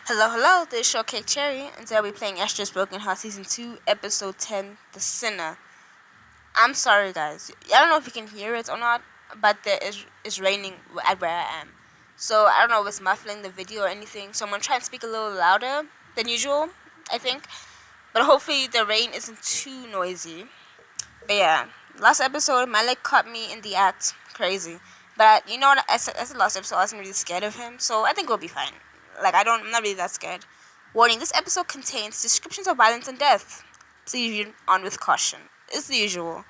Hello, hello, this is Shortcake Cherry, and today I'll be playing Astrea's Broken Heart Season 2, Episode 10, The Sinner. I'm sorry, guys. I don't know if you can hear it or not, but it's raining at where I am. So, I don't know if it's muffling the video or anything, so I'm going to try and speak a little louder than usual, I think. But hopefully the rain isn't too noisy. But yeah, last episode, my leg caught me in the act. Crazy. But you know what? I said last episode, I wasn't really scared of him, so I think we'll be fine. I'm not really that scared. Warning, this episode contains descriptions of violence and death. Please read on with caution. It's the usual.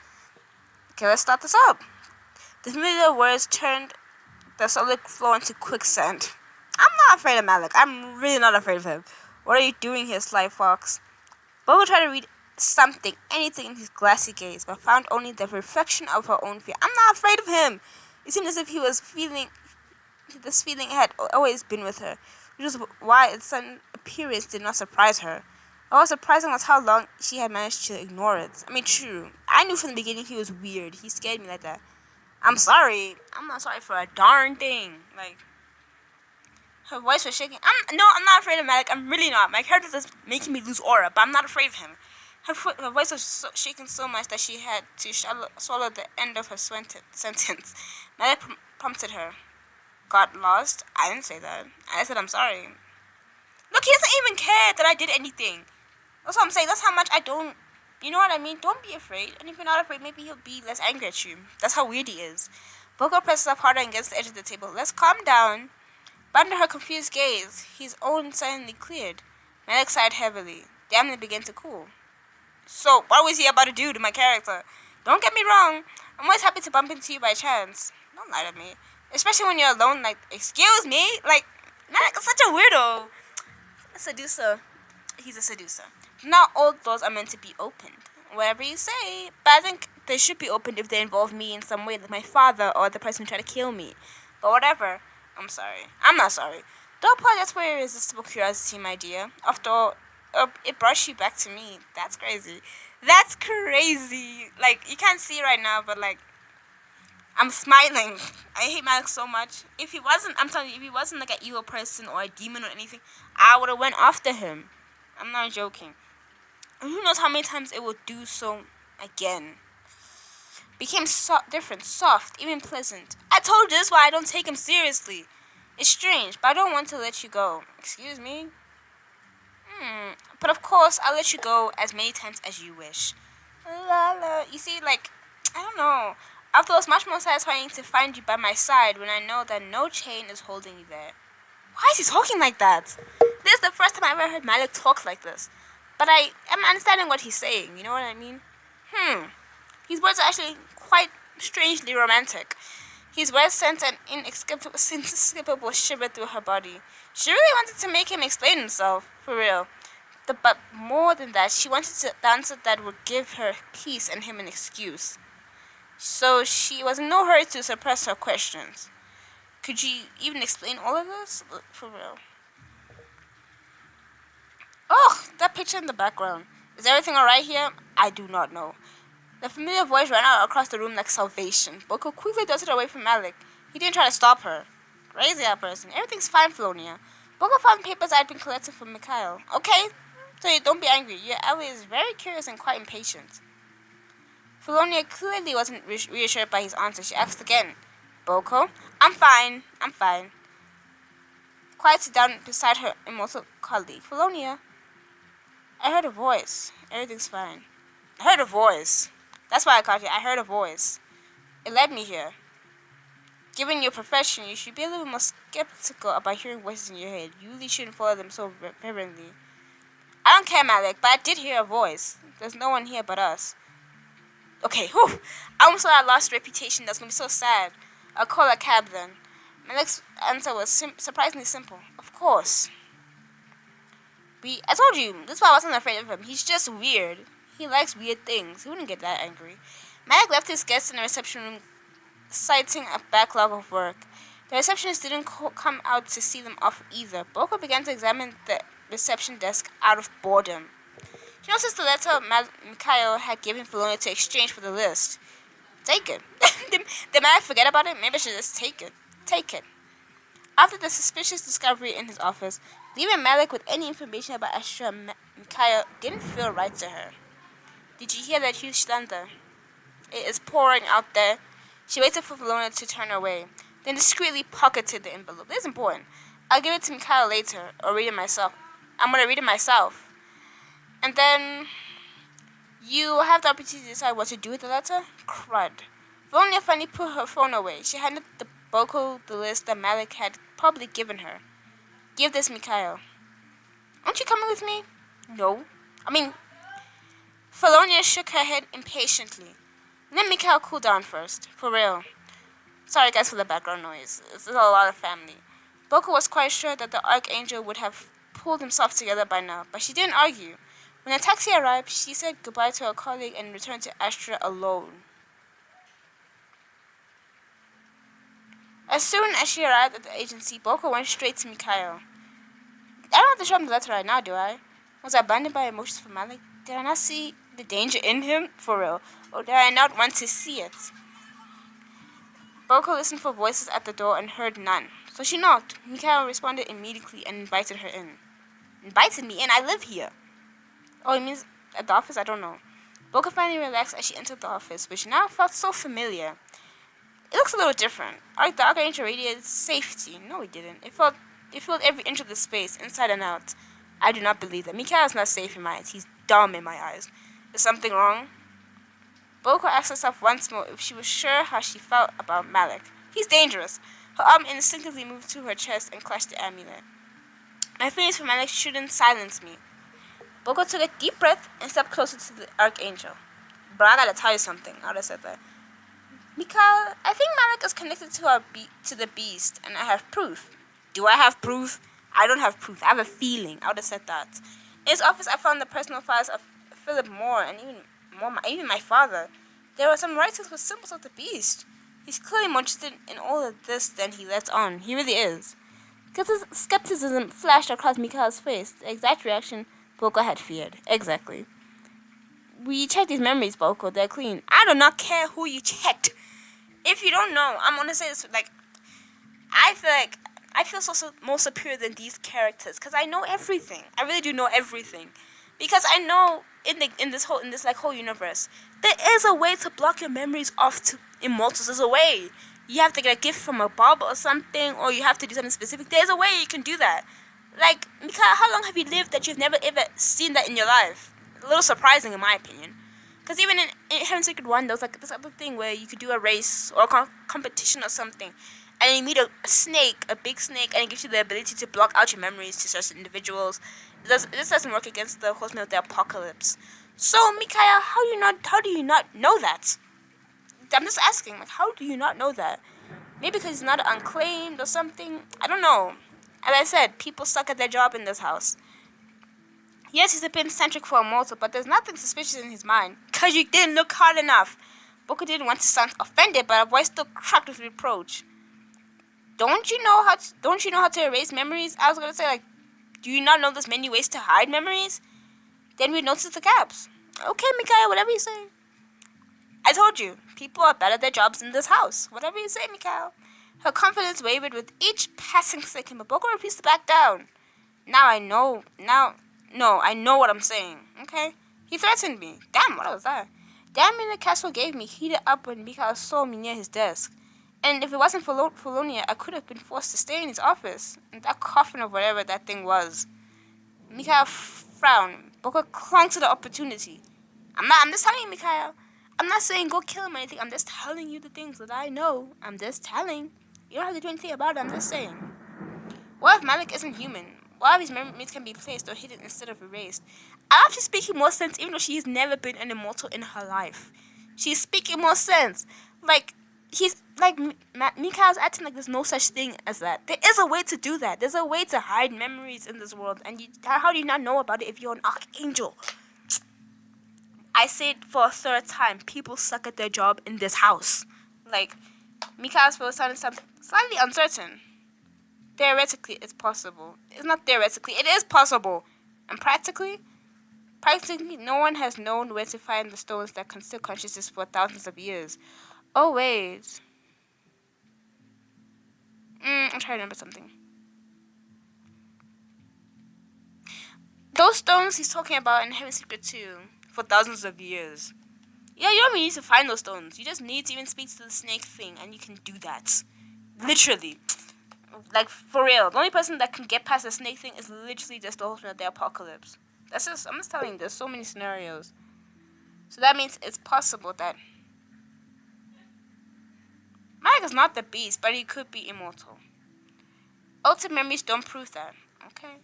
Okay, let's start this up. The familiar words turned the solid floor into quicksand. I'm not afraid of Malik. I'm really not afraid of him. What are you doing here, Sly Fox? Bobo tried to read something, anything in his glassy gaze, but found only the reflection of her own fear. I'm not afraid of him. It seemed as if this feeling had always been with her, which was why its sudden appearance did not surprise her. What was surprising was how long she had managed to ignore it. I mean, true. I knew from the beginning he was weird. He scared me like that. I'm sorry. I'm not sorry for a darn thing. Her voice was shaking. I'm not afraid of Malik. I'm really not. My character is making me lose aura, but I'm not afraid of him. Her voice was shaking so much that she had to swallow the end of her sentence. Malik prompted her. Got lost? I didn't say that. I said I'm sorry. Look, he doesn't even care that I did anything. That's what I'm saying. That's how much I don't... You know what I mean? Don't be afraid. And if you're not afraid, maybe he'll be less angry at you. That's how weird he is. Boko presses up harder against the edge of the table. Let's calm down. But under her confused gaze, his own suddenly cleared. Malik sighed heavily. The amnet began to cool. So, what was he about to do to my character? Don't get me wrong. I'm always happy to bump into you by chance. Don't lie to me. Especially when you're alone, excuse me? Malik is such a weirdo. A seducer. He's a seducer. Not all doors are meant to be opened. Whatever you say. But I think they should be opened if they involve me in some way, like my father or the person who tried to kill me. But whatever. I'm sorry. I'm not sorry. Don't apologize for your irresistible curiosity, my dear. After all, it brought you back to me. That's crazy. That's crazy. You can't see right now, but I'm smiling. I hate Malik so much. If he wasn't, I'm telling you, if he wasn't like an evil person or a demon or anything, I would have went after him. I'm not joking. And who knows how many times it will do so again. Became different, soft, even pleasant. I told you this is why I don't take him seriously. It's strange, but I don't want to let you go. Excuse me? But of course, I'll let you go as many times as you wish. La la. You see, I don't know. After all, it's much more satisfying to find you by my side when I know that no chain is holding you there. Why is he talking like that? This is the first time I ever heard Malik talk like this. But I'm understanding what he's saying, you know what I mean? His words are actually quite strangely romantic. His words sent an inescapable shiver through her body. She really wanted to make him explain himself, for real. But more than that, she wanted the answer that would give her peace and him an excuse. So she was in no hurry to suppress her questions. Could you even explain all of this? For real. Oh, that picture in the background. Is everything alright here? I do not know. The familiar voice ran out across the room like salvation. Boko quickly darted away from Malik. He didn't try to stop her. Crazy that person. Everything's fine, Felonia. Boko found papers I'd been collecting from Mikhail. Okay, so don't be angry. Your ally is very curious and quite impatient. Felonia clearly wasn't reassured by his answer. She asked again. Boko? I'm fine. Quiet sit down beside her immortal colleague. Felonia. I heard a voice. Everything's fine. I heard a voice. That's why I called you. I heard a voice. It led me here. Given your profession, you should be a little more skeptical about hearing voices in your head. You really shouldn't follow them so reverently. I don't care, Malik, but I did hear a voice. There's no one here but us. Okay, whew. I almost thought I lost reputation. That's going to be so sad. I'll call a cab then. Malik's answer was surprisingly simple. Of course. I told you, that's why I wasn't afraid of him. He's just weird. He likes weird things. He wouldn't get that angry. Malik left his guests in the reception room, citing a backlog of work. The receptionist didn't come out to see them off either. Boko began to examine the reception desk out of boredom. She noticed the letter Mikhail had given Felonia to exchange for the list. Take it. Did Malik forget about it? Maybe I should just take it. Take it. After the suspicious discovery in his office, leaving Malik with any information about Astrea Mikhail didn't feel right to her. Did you hear that huge thunder? It is pouring out there. She waited for Valona to turn away, then discreetly pocketed the envelope. This is important. I'll give it to Mikhail later, or read it myself. I'm gonna read it myself. And then you have the opportunity to decide what to do with the letter? Crud. Valona finally put her phone away. She handed the Boko the list that Malik had probably given her. Give this, Mikhail. Aren't you coming with me? No. Felonia shook her head impatiently. Let Mikhail cool down first. For real. Sorry guys for the background noise. It's a lot of family. Boko was quite sure that the Archangel would have pulled himself together by now, but she didn't argue. When the taxi arrived, she said goodbye to her colleague and returned to Astrea alone. As soon as she arrived at the agency, Boko went straight to Mikhail. I don't have to show him the letter right now, do I? Was I blinded by emotions for Malik? Did I not see the danger in him? For real. Or did I not want to see it? Boko listened for voices at the door and heard none. So she knocked. Mikhail responded immediately and invited her in. Invited me in? I live here. Oh, it means at the office? I don't know. Boko finally relaxed as she entered the office, which now felt so familiar. It looks a little different. The Archangel radiated safety. No, it didn't. It filled every inch of the space, inside and out. I do not believe that. Mikhail is not safe in my eyes. He's dumb in my eyes. Is something wrong? Boko asked herself once more if she was sure how she felt about Malik. He's dangerous. Her arm instinctively moved to her chest and clutched the amulet. My feelings for Malik shouldn't silence me. Boko took a deep breath and stepped closer to the Archangel. But I gotta tell you something. I would have said that. Mikhail, I think Malik is connected to the beast, and I have proof. Do I have proof? I don't have proof. I have a feeling. I would have said that. In his office, I found the personal files of Philip Moore and even my father. There were some writings with symbols of the beast. He's clearly more interested in all of this than he lets on. He really is. Skepticism flashed across Mikhail's face, the exact reaction Boko had feared. Exactly. We checked these memories, Boko. They're clean. I do not care who you checked. If you don't know, I'm gonna say this I feel more superior than these characters because I know everything. I really do know everything, because I know in this whole universe there is a way to block your memories off to immortals. There's a way. You have to get a gift from a barber or something, or you have to do something specific. There's a way you can do that. Like, Mika, how long have you lived that you've never ever seen that in your life? A little surprising in my opinion. Because even in Heaven's Sacred 1, there was like this other thing where you could do a race or a competition or something, and you meet a snake, a big snake, and it gives you the ability to block out your memories to certain individuals. This doesn't work against the horsemen of the apocalypse. So, Mikhail, how do you not know that? I'm just asking, like, how do you not know that? Maybe because he's not unclaimed or something. I don't know. As I said, people suck at their job in this house. Yes, he's a bit eccentric for a mortal, but there's nothing suspicious in his mind. Because you didn't look hard enough. Boko didn't want to sound offended, but her voice still cracked with reproach. Don't you know how to erase memories? I was gonna say, like, do you not know there's many ways to hide memories? Then we notice the gaps. Okay, Mikhail, whatever you say. I told you, people are bad at their jobs in this house. Whatever you say, Mikhail. Her confidence wavered with each passing second, but Boko refused to back down. I know what I'm saying, okay? He threatened me. Damn, what was that? Damn the castle gave me heated up when Mikhail saw me near his desk. And if it wasn't for Felonia, I could have been forced to stay in his office. And that coffin of whatever that thing was. Mikhail frowned. Boko clung to the opportunity. I'm just telling you, Mikhail. I'm not saying go kill him or anything. I'm just telling you the things that I know. I'm just telling. You don't have to do anything about it. I'm just saying. What if Malik isn't human? What if his memories can be placed or hidden instead of erased? I'm actually speaking more sense, even though she has never been an immortal in her life. She's speaking more sense. Like, Mikhail's acting like there's no such thing as that. There is a way to do that. There's a way to hide memories in this world. And how do you not know about it if you're an archangel? I say it for a third time. People suck at their job in this house. Like, Mikhail's sounding slightly uncertain. Theoretically, it's possible. It's not theoretically. It is possible. And practically, no one has known where to find the stones that conceal consciousness for thousands of years. Oh, wait. I'm trying to remember something. Those stones he's talking about in Heaven's Secret 2 for thousands of years. Yeah, you don't even need to find those stones. You just need to even speak to the snake thing, and you can do that. Literally. Like, for real. The only person that can get past the snake thing is literally just the ultimate of the apocalypse. I'm just telling you, there's so many scenarios. So that means it's possible that Mike is not the beast, but he could be immortal. Ultimate memories don't prove that. Okay?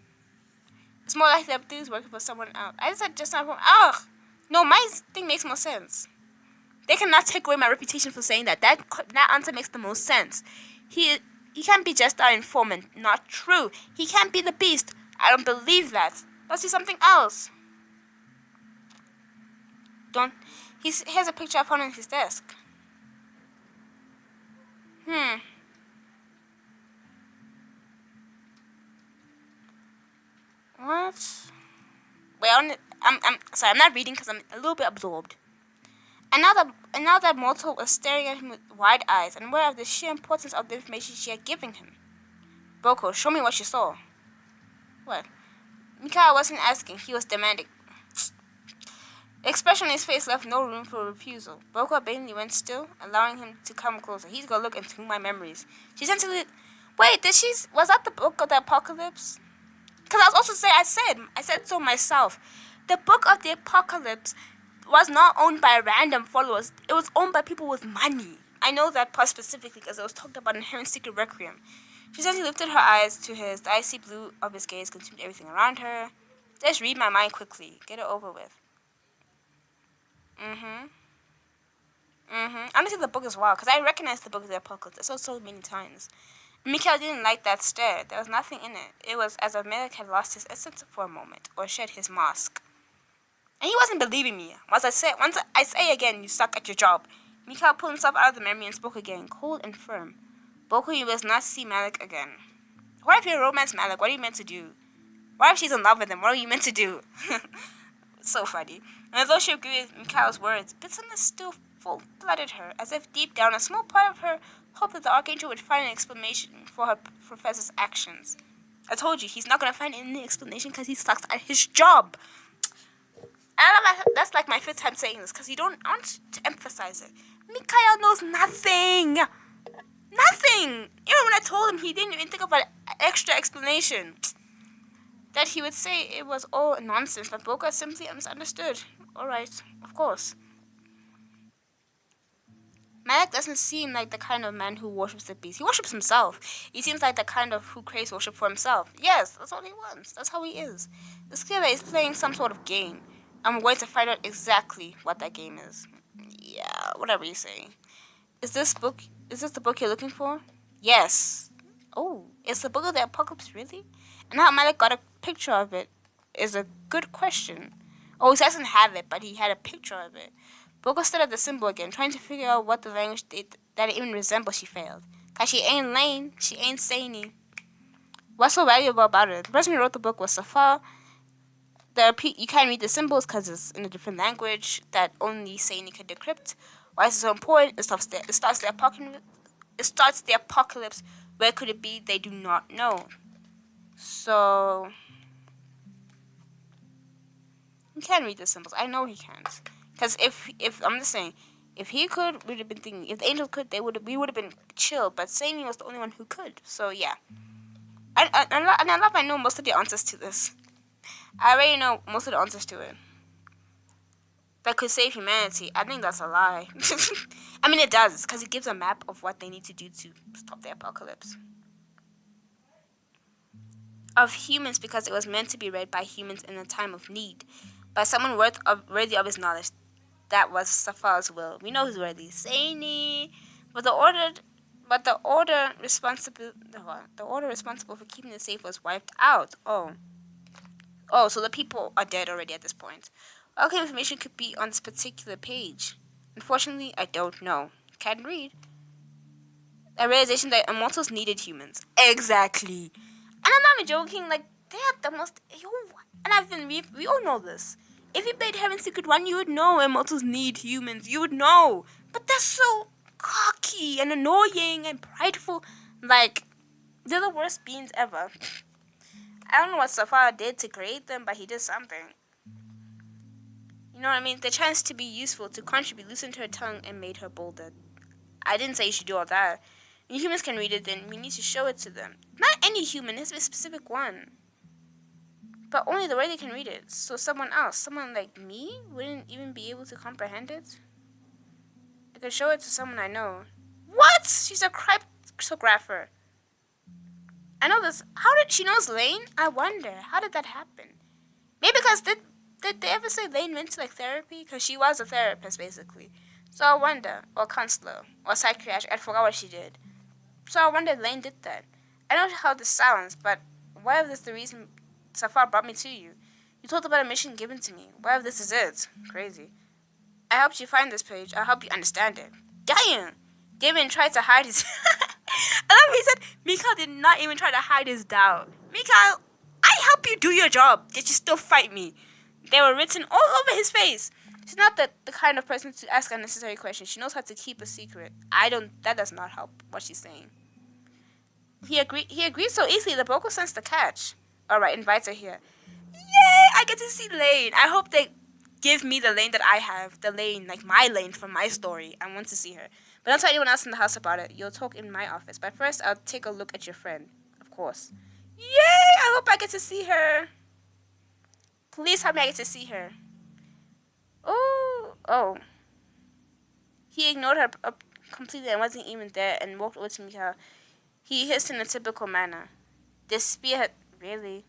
It's more like the things working for someone else. I said just not from. Ugh! No, my thing makes more sense. They cannot take away my reputation for saying that. That answer makes the most sense. He can't be just our informant. Not true. He can't be the beast. I don't believe that. Let's do something else. He has a picture of him on his desk. What? Wait, I'm sorry. I'm not reading because I'm a little bit absorbed. And now that Mortal was staring at him with wide eyes and aware of the sheer importance of the information she had given him. Boko, show me what you saw. What? Mikhail wasn't asking, he was demanding. The expression on his face left no room for refusal. Boko obediently went still, allowing him to come closer. He's gonna look into my memories. She sensibly... Wait, was that the book of the apocalypse? Because I was also saying, I said so myself. The book of the apocalypse was not owned by random followers. It was owned by people with money. I know that part specifically because it was talked about in Heaven's Secret Requiem. She said he lifted her eyes to his. The icy blue of his gaze consumed everything around her. Just read my mind quickly. Get it over with. Honestly, the book is wild because I recognized the book of the apocalypse. I saw it so many times. Mikhail didn't like that stare. There was nothing in it. It was as if Malik had lost his essence for a moment, or shed his mask. And he wasn't believing me. Once I say again, you suck at your job. Mikhail pulled himself out of the memory and spoke again, cold and firm. Boko, you must not see Malik again. What if you romance Malik? What are you meant to do? What if she's in love with him? What are you meant to do? So funny. And although she agreed with Mikhail's words, bitterness still flooded her, as if deep down a small part of her hoped that the Archangel would find an explanation for her professor's actions. I told you, he's not going to find any explanation because he sucks at his job. That's like my 5th time saying this because I want to emphasize it. Mikhail knows nothing. Nothing. Even when I told him, he didn't even think of an extra explanation. That he would say it was all nonsense, but Boca simply misunderstood. Alright, of course. Malak doesn't seem like the kind of man who worships the beast. He worships himself. He seems like the kind of who craves worship for himself. Yes, that's all he wants. That's how he is. It's clear that he's playing some sort of game. I'm going to find out exactly what that game is. Yeah, whatever you say. Is this the book you're looking for? Yes. Oh, is the book of the apocalypse really? And how Malik got a picture of it is a good question. Oh, he doesn't have it, but he had a picture of it. Boko stared at the symbol again, trying to figure out what the language that it even resembles. She failed. Cause she ain't lame, she ain't saney. What's so valuable about it? The person who wrote the book was Safa. You can't read the symbols because it's in a different language that only Saney could decrypt. Why is it so important? It starts the apocalypse. Where could it be? They do not know. So he can't read the symbols. I know he can't. Because if I'm just saying, if he could, we'd have been thinking. If the angels could, we would have been chill. But Saney was the only one who could. So yeah. I know most of the answers to this. I already know most of the answers to it. That could save humanity. I think that's a lie. I mean, it does, because it gives a map of what they need to do to stop the apocalypse. Of humans, because it was meant to be read by humans in a time of need. By someone worthy of his knowledge. That was Safar's will. We know who's worthy. Saini. But the order responsible for keeping it safe was wiped out. Oh, so the people are dead already at this point. What kind of information could be on this particular page? Unfortunately, I don't know. Can't read. A realization that immortals needed humans. Exactly. And I'm not even joking. Like, they have the most... And we all know this. If you played Heaven's Secret 1, you would know immortals need humans. You would know. But they're so cocky and annoying and prideful. Like, They're the worst beings ever. I don't know what Safar did to create them, but he did something. You know what I mean? The chance to be useful, to contribute, loosened her tongue and made her bolder. I didn't say you should do all that. When humans can read it, then we need to show it to them. Not any human, it has to be a specific one. But only the way they can read it. So someone else, someone like me, wouldn't even be able to comprehend it? I could show it to someone I know. What? She's a cryptographer. I know this. How did she knows Lane? I wonder. How did that happen? Maybe because did they ever say Lane went to like therapy? Because she was a therapist basically. So I wonder, or counselor, or psychiatrist. I forgot what she did. So I wonder if Lane did that. I don't know how this sounds, but what if this is the reason Safar brought me to you? You told about a mission given to me. What if this is it? Crazy. I helped you find this page. I'll help you understand it. Damn! Damon tried to hide his... I love he said, Mikhail did not even try to hide his doubt. Mikhail, I help you do your job, yet you still fight me. They were written all over his face. She's not the kind of person to ask unnecessary questions. She knows how to keep a secret. That does not help what she's saying. He agreed so easily, the broker sensed the catch. Alright, invites her here. Yay! I get to see Lane. I hope they give me the Lane that I have. The Lane, like my Lane from my story. I want to see her. But don't tell anyone else in the house about it. You'll talk in my office. But first, I'll take a look at your friend. Of course. Yay! I hope I get to see her. Please help me I get to see her. Oh. He ignored her completely and wasn't even there and walked over to Mikhail. He hissed in a typical manner. This spear really?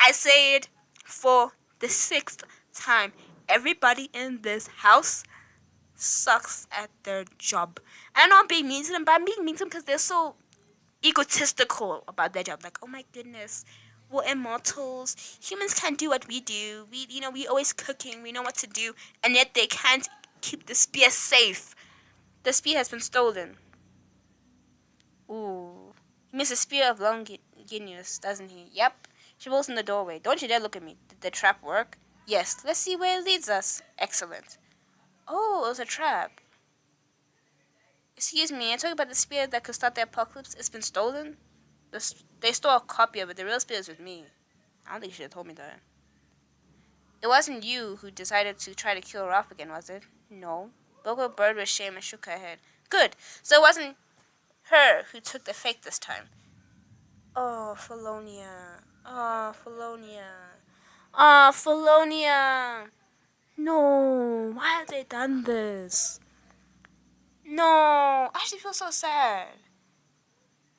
I say it for the 6th time. Everybody in this house sucks at their job. And I know I'm being mean to them, but I'm being mean to them because they're so egotistical about their job. Like, oh my goodness, we're immortals. Humans can't do what we do. We always cooking. We know what to do. And yet they can't keep the spear safe. The spear has been stolen. Ooh. He missed a spear of Longinus, doesn't he? Yep. She rolls in the doorway. Don't you dare look at me. Did the trap work? Yes. Let's see where it leads us. Excellent. Oh, it was a trap. Excuse me, I'm talking about the spear that could start the apocalypse. It's been stolen? They stole a copy of it. The real spear is with me. I don't think you should have told me that. It wasn't you who decided to try to kill her off again, was it? No. Bogo Bird with shame and shook her head. Good. So it wasn't her who took the fake this time. Oh, Felonia. Oh, Felonia. Oh, Felonia. No. Why have they done this? No. I actually feel so sad.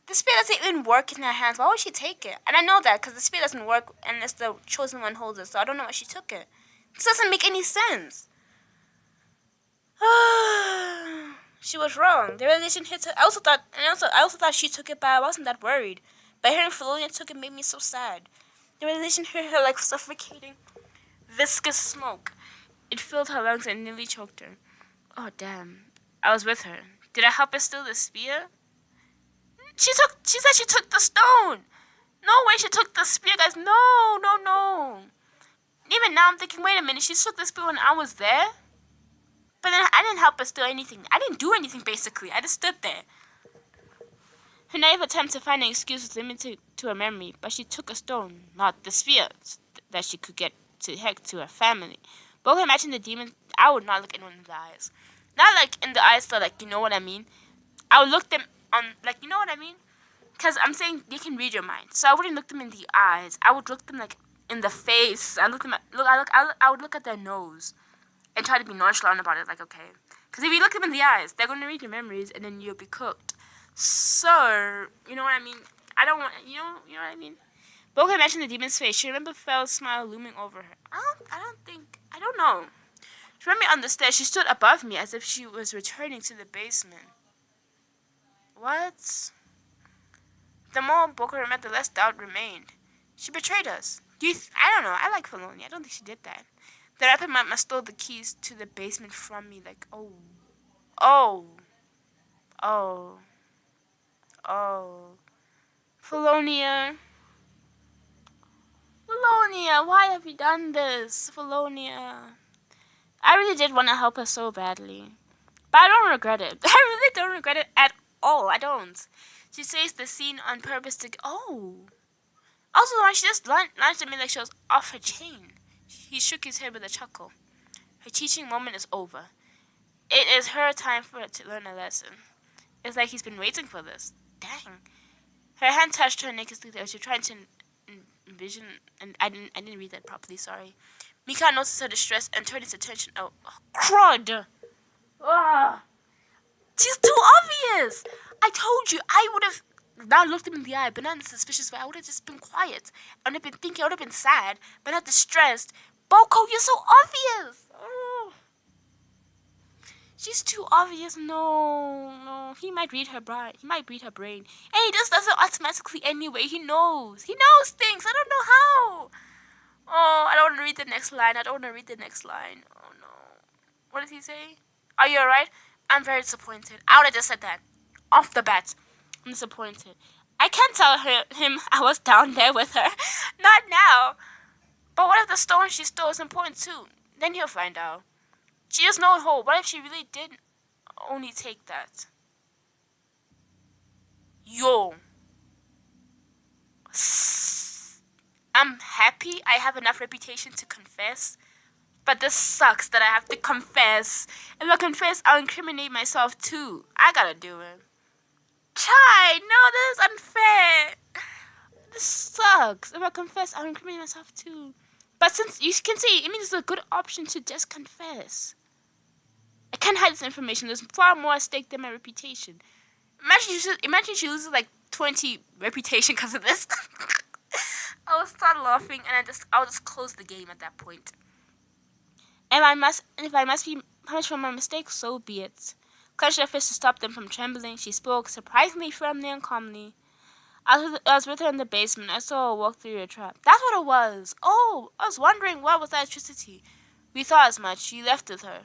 The spear doesn't even work in her hands. Why would she take it? And I know that because the spear doesn't work unless the chosen one holds it. So I don't know why she took it. This doesn't make any sense. She was wrong. The realization hit her. I also thought she took it, but I wasn't that worried. But hearing Felonia took it made me so sad. The realization hit her like suffocating, viscous smoke. It filled her lungs and nearly choked her. Oh damn! I was with her. Did I help her steal the spear? She said she took the stone. No way she took the spear, guys. No. Even now I'm thinking, wait a minute, she took the spear when I was there? But then I didn't help her steal anything. I didn't do anything, basically. I just stood there. Her naive attempt to find an excuse was limited to her memory, but she took a stone, not the spear, that she could get to her family. Boga imagined the demon. I would not look anyone in the eyes. Not like in the eyes, so like, you know what I mean? I would look them on, like, you know what I mean? Because I'm saying they can read your mind. So I wouldn't look them in the eyes. I would look them, like, in the face. I would look at their nose and try to be nonchalant about it, like, okay. Because if you look them in the eyes, they're going to read your memories, and then you'll be cooked. So, you know what I mean? I don't want, you know what I mean? Boga imagined the demon's face. She remembered Fel's smile looming over her. I don't know. She remembered me on the stairs. She stood above me as if she was returning to the basement. What? The more Boga remembered, the less doubt remained. She betrayed us. I don't know. I like Felonia. I don't think she did that. The rapper must stole the keys to the basement from me. Like, oh. Felonia, why have you done this? Felonia. I really did want to help her so badly. But I don't regret it. I really don't regret it at all. I don't. She says the scene on purpose to... Oh. Also, when she just launched at me like she was off her chain. He shook his head with a chuckle. Her teaching moment is over. It is her time for her to learn a lesson. It's like he's been waiting for this. Dang. Her hand touched her naked sleeve as she was trying to envision, and I didn't read that properly, sorry. Mika noticed her distress and turned his attention. Oh, crud! Ugh. She's too obvious! I told you, I would have not looked him in the eye, but not in a suspicious way. I would have just been quiet. I would have been thinking, I would have been sad, but not distressed. Boko, you're so obvious! Ugh. She's too obvious. No. He might read her brain. And he just does it automatically anyway. He knows. He knows things. I don't know how. Oh, I don't want to read the next line. Oh, no. What did he say? Are you alright? I'm very disappointed. I would have just said that. Off the bat. I'm disappointed. I can't tell him I was down there with her. Not now. But what if the stone she stole is important too? Then he'll find out. She has no hope. What if she really did only take that? Yo. I'm happy I have enough reputation to confess. But this sucks that I have to confess. If I confess, I'll incriminate myself too. I gotta do it. Chai, no, this is unfair. This sucks. If I confess, I'll incriminate myself too. But since you can see, it means it's a good option to just confess. I can't hide this information. There's far more at stake than my reputation. Imagine she loses like 20 reputation because of this. I will start laughing and I'll just close the game at that point. And if I must be punished for my mistake, so be it. Clenched her fist to stop them from trembling, she spoke surprisingly firmly and calmly. I was with her in the basement. I saw her walk through your trap. That's what it was. Oh, I was wondering what was that electricity. We thought as much. You left with her.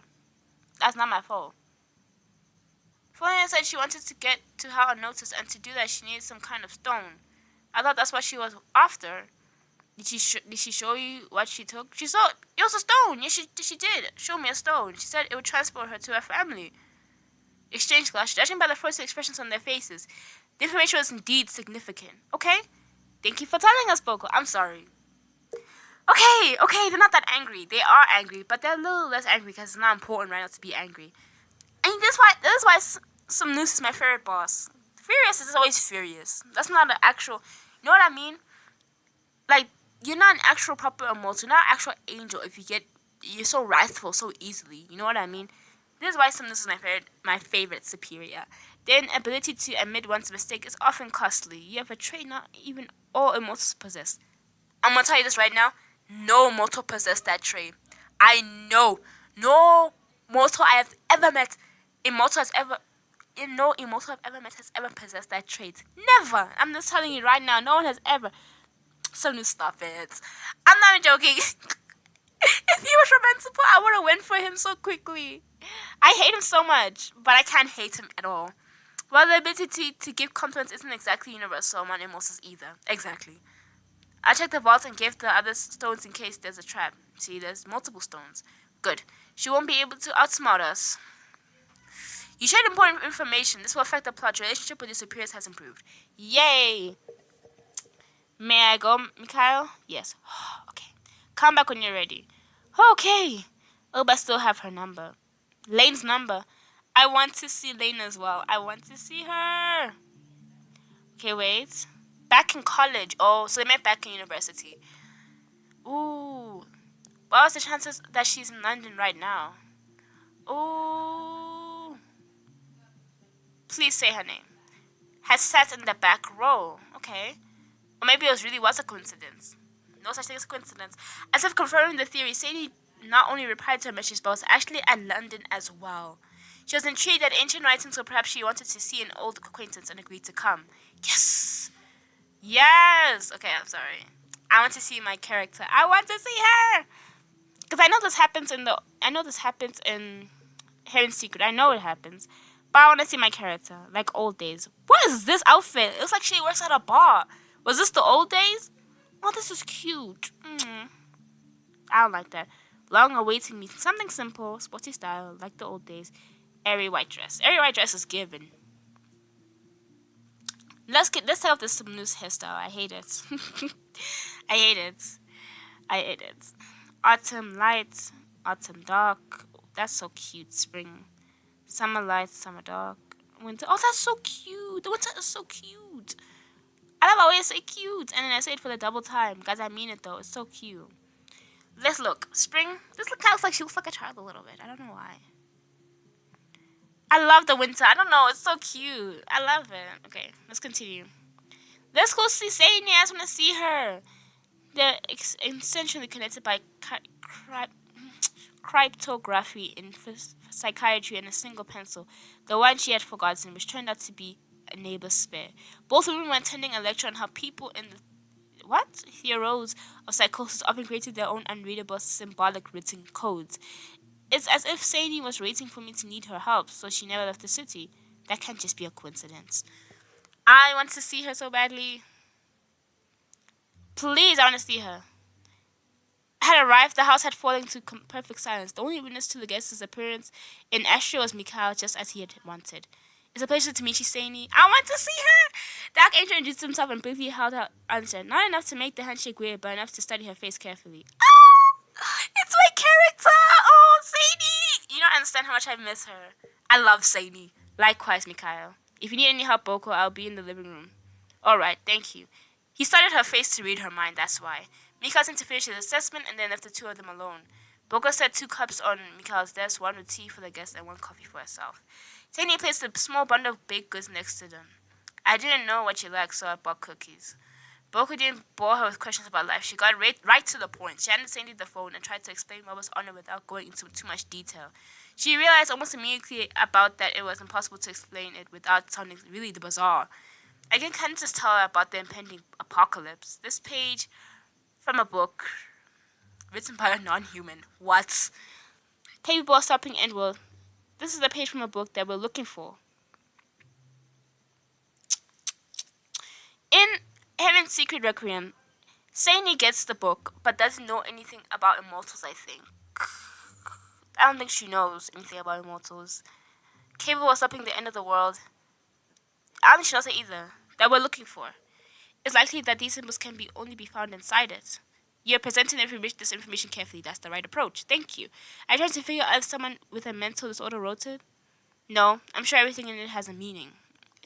That's not my fault. Florian said she wanted to get to her unnoticed, and to do that she needed some kind of stone. I thought that's what she was after. Did she show you what she took? She saw it was a stone. Yes, she did. Show me a stone. She said it would transport her to her family. Exchange class. Judging by the first expressions on their faces, the information was indeed significant. Okay? Thank you for telling us, Boko. I'm sorry. Okay, they're not that angry. They are angry, but they're a little less angry because it's not important right now to be angry. And this is why some news is my favorite boss. Furious is always furious. That's not an actual... You know what I mean? Like, you're not an actual proper immortal. You're not an actual angel if you're so wrathful so easily. You know what I mean? This is why some news is my favorite superior. Their ability to admit one's mistake is often costly. You have a trait not even all immortals possess. I'm gonna tell you this right now. No mortal possessed that trait. I know. No mortal I have ever met. No immortal I've ever met has ever possessed that trait. Never. I'm just telling you right now. No one has ever. So new stop it. I'm not even joking. If he was romantic, I would have went for him so quickly. I hate him so much, but I can't hate him at all. Well, the ability to give compliments isn't exactly universal among immortals either. Exactly. I checked the vault and gave the other stones in case there's a trap. See, there's multiple stones. Good. She won't be able to outsmart us. You shared important information. This will affect the plot. Your relationship with your superiors has improved. Yay! May I go, Mikhail? Yes. Okay. Come back when you're ready. Okay. Oh, but I still have her number. Lane's number. I want to see Lane as well. I want to see her. Okay, wait. Back in college. Oh, so they met back in university. Ooh. What was the chances that she's in London right now? Ooh. Please say her name. Has sat in the back row. Okay. Or maybe it was a coincidence. No such thing as a coincidence. As if confirming the theory, Sadie not only replied to her message, but was actually at London as well. She was intrigued at ancient writings, so perhaps she wanted to see an old acquaintance and agreed to come. Yes! Yes! Okay, I'm sorry. I want to see my character. I want to see her! Because I know this happens in Hidden Secret. I know it happens. But I want to see my character. Like old days. What is this outfit? It looks like she works at a bar. Was this the old days? Oh, this is cute. I don't like that. Long awaiting me. Something simple, sporty style, like the old days. Airy white dress. Airy white dress is given. Let's take off this loose hairstyle. I hate it. I hate it. I hate it. Autumn light, autumn dark. That's so cute. Spring, summer light, summer dark. Winter. Oh, that's so cute. The winter is so cute. I love how I say cute, and then I say it for the double time. Guys, I mean it though. It's so cute. Let's look. Spring. This kind of looks like she looks like a child a little bit. I don't know why. I love the winter. I don't know. It's so cute. I love it. Okay, let's continue. Let's go see Sadie. I just want to see her. They're essentially connected by cryptography in psychiatry and a single pencil, the one she had forgotten, which turned out to be a neighbor's spare. Both women were attending a lecture on how people in the heroes of psychosis often created their own unreadable symbolic written codes. It's as if Sadie was waiting for me to need her help, so she never left the city. That can't just be a coincidence. I want to see her so badly. Please, I want to see her. Had arrived, the house had fallen into perfect silence. The only witness to the guest's appearance in Astrea was Mikhail, just as he had wanted. It's a pleasure to meet you, Saini. I want to see her! Dark Angel introduced himself and briefly held out answer. Not enough to make the handshake weird, but enough to study her face carefully. It's my character! Oh, Saini! You don't understand how much I miss her. I love Saini. Likewise, Mikhail. If you need any help, Boko, I'll be in the living room. Alright, thank you. He studied her face to read her mind, that's why. Mikhail seemed to finish his assessment and then left the two of them alone. Boko set 2 cups on Mikhail's desk, one with tea for the guests and 1 coffee for herself. Tani placed a small bundle of baked goods next to them. I didn't know what you liked, so I bought cookies. Boko didn't bore her with questions about life. She got right to the point. She handed Sandy the phone and tried to explain what was on it without going into too much detail. She realized almost immediately about that it was impossible to explain it without sounding really bizarre. I can kind of just tell her about the impending apocalypse. This page from a book written by a non-human. What? Capable of stopping and will. This is a page from a book that we're looking for. In Heaven's Secret Requiem, Saini gets the book, but doesn't know anything about immortals, I think. I don't think she knows anything about immortals. Capable of stopping the end of the world. I don't think she knows it either. That we're looking for. It's likely that these symbols can only be found inside it. You're presenting this information carefully. That's the right approach. Thank you. I tried to figure out if someone with a mental disorder wrote it. No, I'm sure everything in it has a meaning.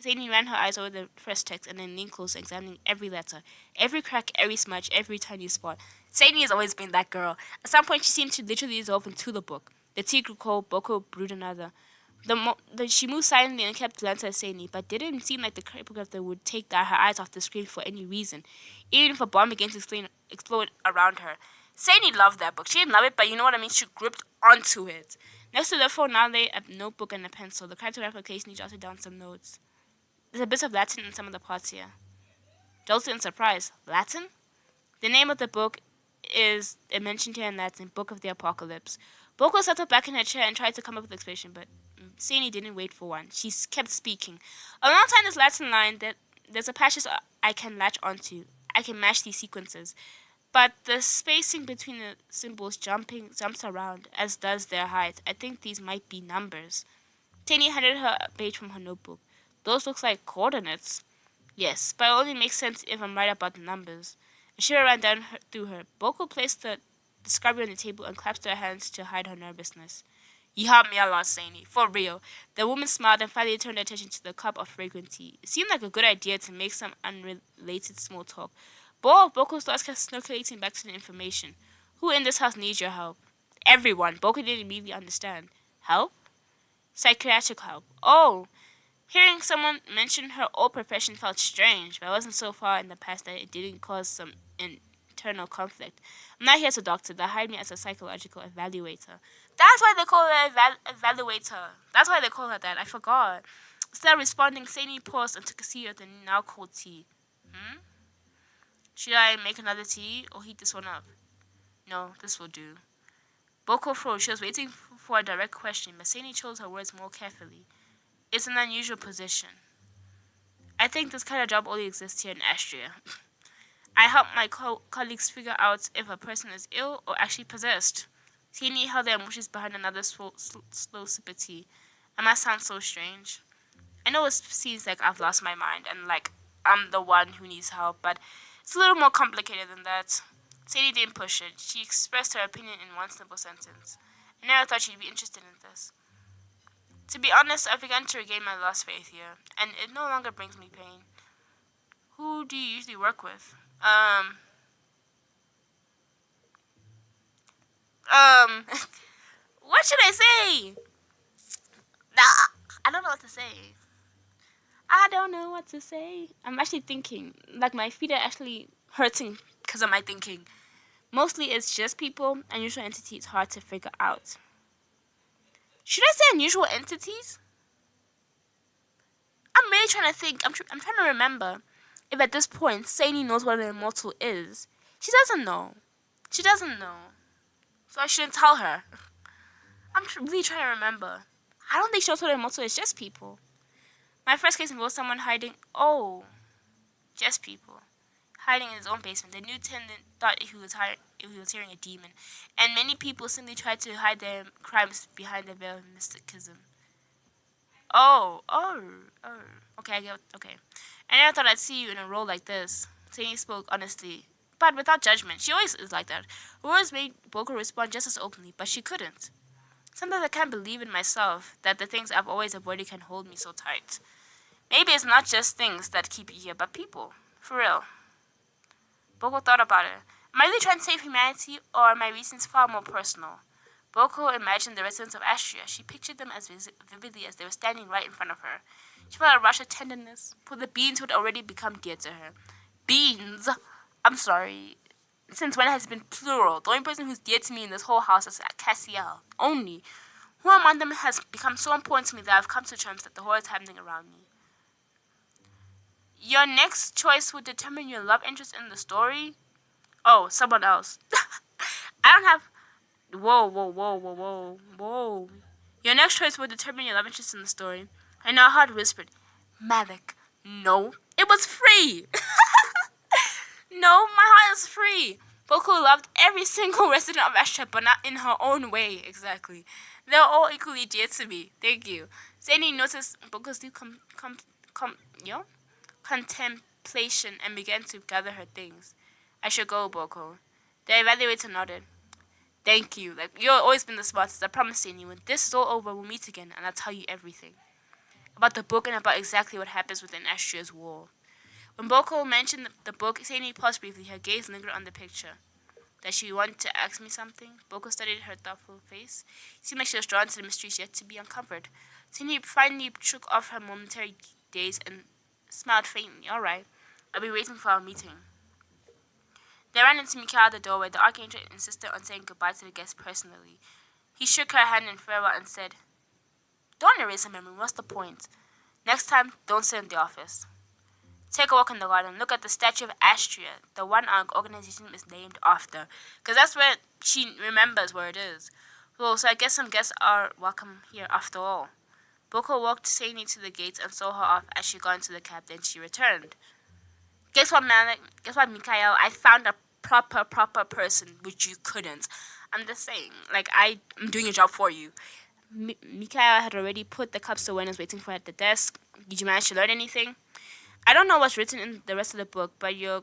Sadie ran her eyes over the first text and then leaned closer, examining every letter, every crack, every smudge, every tiny spot. Sadie has always been that girl. At some point, she seemed to literally dissolve into the book. The tea grew cold, Boko brewed another. She moved silently and kept glancing at Sadie, but didn't seem like the cryptograph would take her eyes off the screen for any reason, even if a bomb began to explode around her. Sadie loved that book. She didn't love it, but you know what I mean? She gripped onto it. Next to the phone now lay a notebook and a pencil. The cryptograph occasionally jotted down some notes. There's a bit of Latin in some of the parts here. Jolted in surprise. Latin? The name of the book is mentioned here in Latin, Book of the Apocalypse. Boko settled back in her chair and tried to come up with an explanation, but Sadie didn't wait for one. She kept speaking. Alongside this Latin line, there's a passage I can latch onto. I can match these sequences. But the spacing between the symbols jumps around, as does their height. I think these might be numbers. Tani handed her a page from her notebook. Those look like coordinates. Yes, but it only makes sense if I'm right about the numbers. A shiver ran down through her. Boko placed the discovery on the table and clasped her hands to hide her nervousness. You helped me a lot, Saini. For real. The woman smiled and finally turned her attention to the cup of fragrant tea. It seemed like a good idea to make some unrelated small talk. Boko's thoughts kept circulating back to the information. Who in this house needs your help? Everyone. Boko didn't immediately understand. Help? Psychiatric help. Oh. Hearing someone mention her old profession felt strange, but I wasn't so far in the past that it didn't cause some internal conflict. I'm not here as a doctor. They hired me as a psychological evaluator. That's why they call her evaluator. That's why they call her that. I forgot. Instead of responding, Sadie paused and took a seat of the now cold tea. Should I make another tea or heat this one up? No, this will do. Boko froze. She was waiting for a direct question, but Sadie chose her words more carefully. It's an unusual position. I think this kind of job only exists here in Astrea. I help my colleagues figure out if a person is ill or actually possessed. Teeny held their emotions behind another slow sip of tea. It must sound so strange. I know it seems like I've lost my mind and I'm the one who needs help, but it's a little more complicated than that. Sadie didn't push it. She expressed her opinion in one simple sentence. I never thought she'd be interested in this. To be honest, I've begun to regain my lost faith here, and it no longer brings me pain. Who do you usually work with? What should I say? Nah, I don't know what to say. I don't know what to say. I'm actually thinking. Like, my feet are actually hurting because of my thinking. Mostly it's just people. Unusual entities hard to figure out. Should I say unusual entities? I'm really trying to think. I'm trying to remember if at this point Sadie knows what an immortal is. She doesn't know. She doesn't know. So I shouldn't tell her. I'm really trying to remember. I don't think she knows what an immortal is. Just people. My first case involved someone hiding. Oh, just people. Hiding in his own basement. The new tenant thought he was hearing a demon, and many people simply tried to hide their crimes behind the veil of mysticism. Oh. Okay, I get. Okay, I never thought I'd see you in a role like this. Sadie spoke honestly, but without judgment. She always is like that. Her words made Boko respond just as openly, but she couldn't. Sometimes I can't believe in myself that the things I've always avoided can hold me so tight. Maybe it's not just things that keep you here, but people. For real. Boko thought about it. Am I really trying to save humanity, or are my reasons far more personal? Boko imagined the residents of Astrea. She pictured them as vividly as they were standing right in front of her. She felt a rush of tenderness for the beings who had already become dear to her. Beings? I'm sorry. Since when has it been plural? The only person who's dear to me in this whole house is Cassiel. Only. Who among them has become so important to me that I've come to terms that the horror is happening around me? Your next choice would determine your love interest in the story? Oh, someone else. I don't have... Whoa. Your next choice will determine your love interest in the story. I know how whispered. Malik, no. It was free. No, my heart is free. Boko loved every single resident of Astrea, but not in her own way, exactly. They're all equally dear to me. Thank you. Zany noticed Boko's deep contemplation and began to gather her things. I should go, Boko. The evaluator nodded. Thank you. Like, you've always been the smartest. I promise you. When this is all over, we'll meet again, and I'll tell you everything. About the book and about exactly what happens within Astrea's wall. When Boko mentioned the book, Sadie paused briefly. Her gaze lingered on the picture. Does she want to ask me something? Boko studied her thoughtful face. It seemed like she was drawn to the mysteries yet to be uncovered. Sadie finally shook off her momentary daze and smiled faintly. All right. I'll be waiting for our meeting. They ran into Mikhail at the doorway. The Archangel insisted on saying goodbye to the guest personally. He shook her hand in farewell and said, Don't erase her memory. What's the point? Next time, don't sit in the office. Take a walk in the garden. Look at the statue of Astrea, the one our organization is named after. Because that's where she remembers where it is. Well, so I guess some guests are welcome here after all. Boko walked sanely to the gates and saw her off as she got into the cab. Then she returned. Guess what, Malik? Guess what, Mikhail? I found a proper person, which you couldn't. I'm just saying, like, I'm doing a job for you. Mikhail had already put the cups away and was waiting for her at the desk. Did you manage to learn anything? I don't know what's written in the rest of the book, but your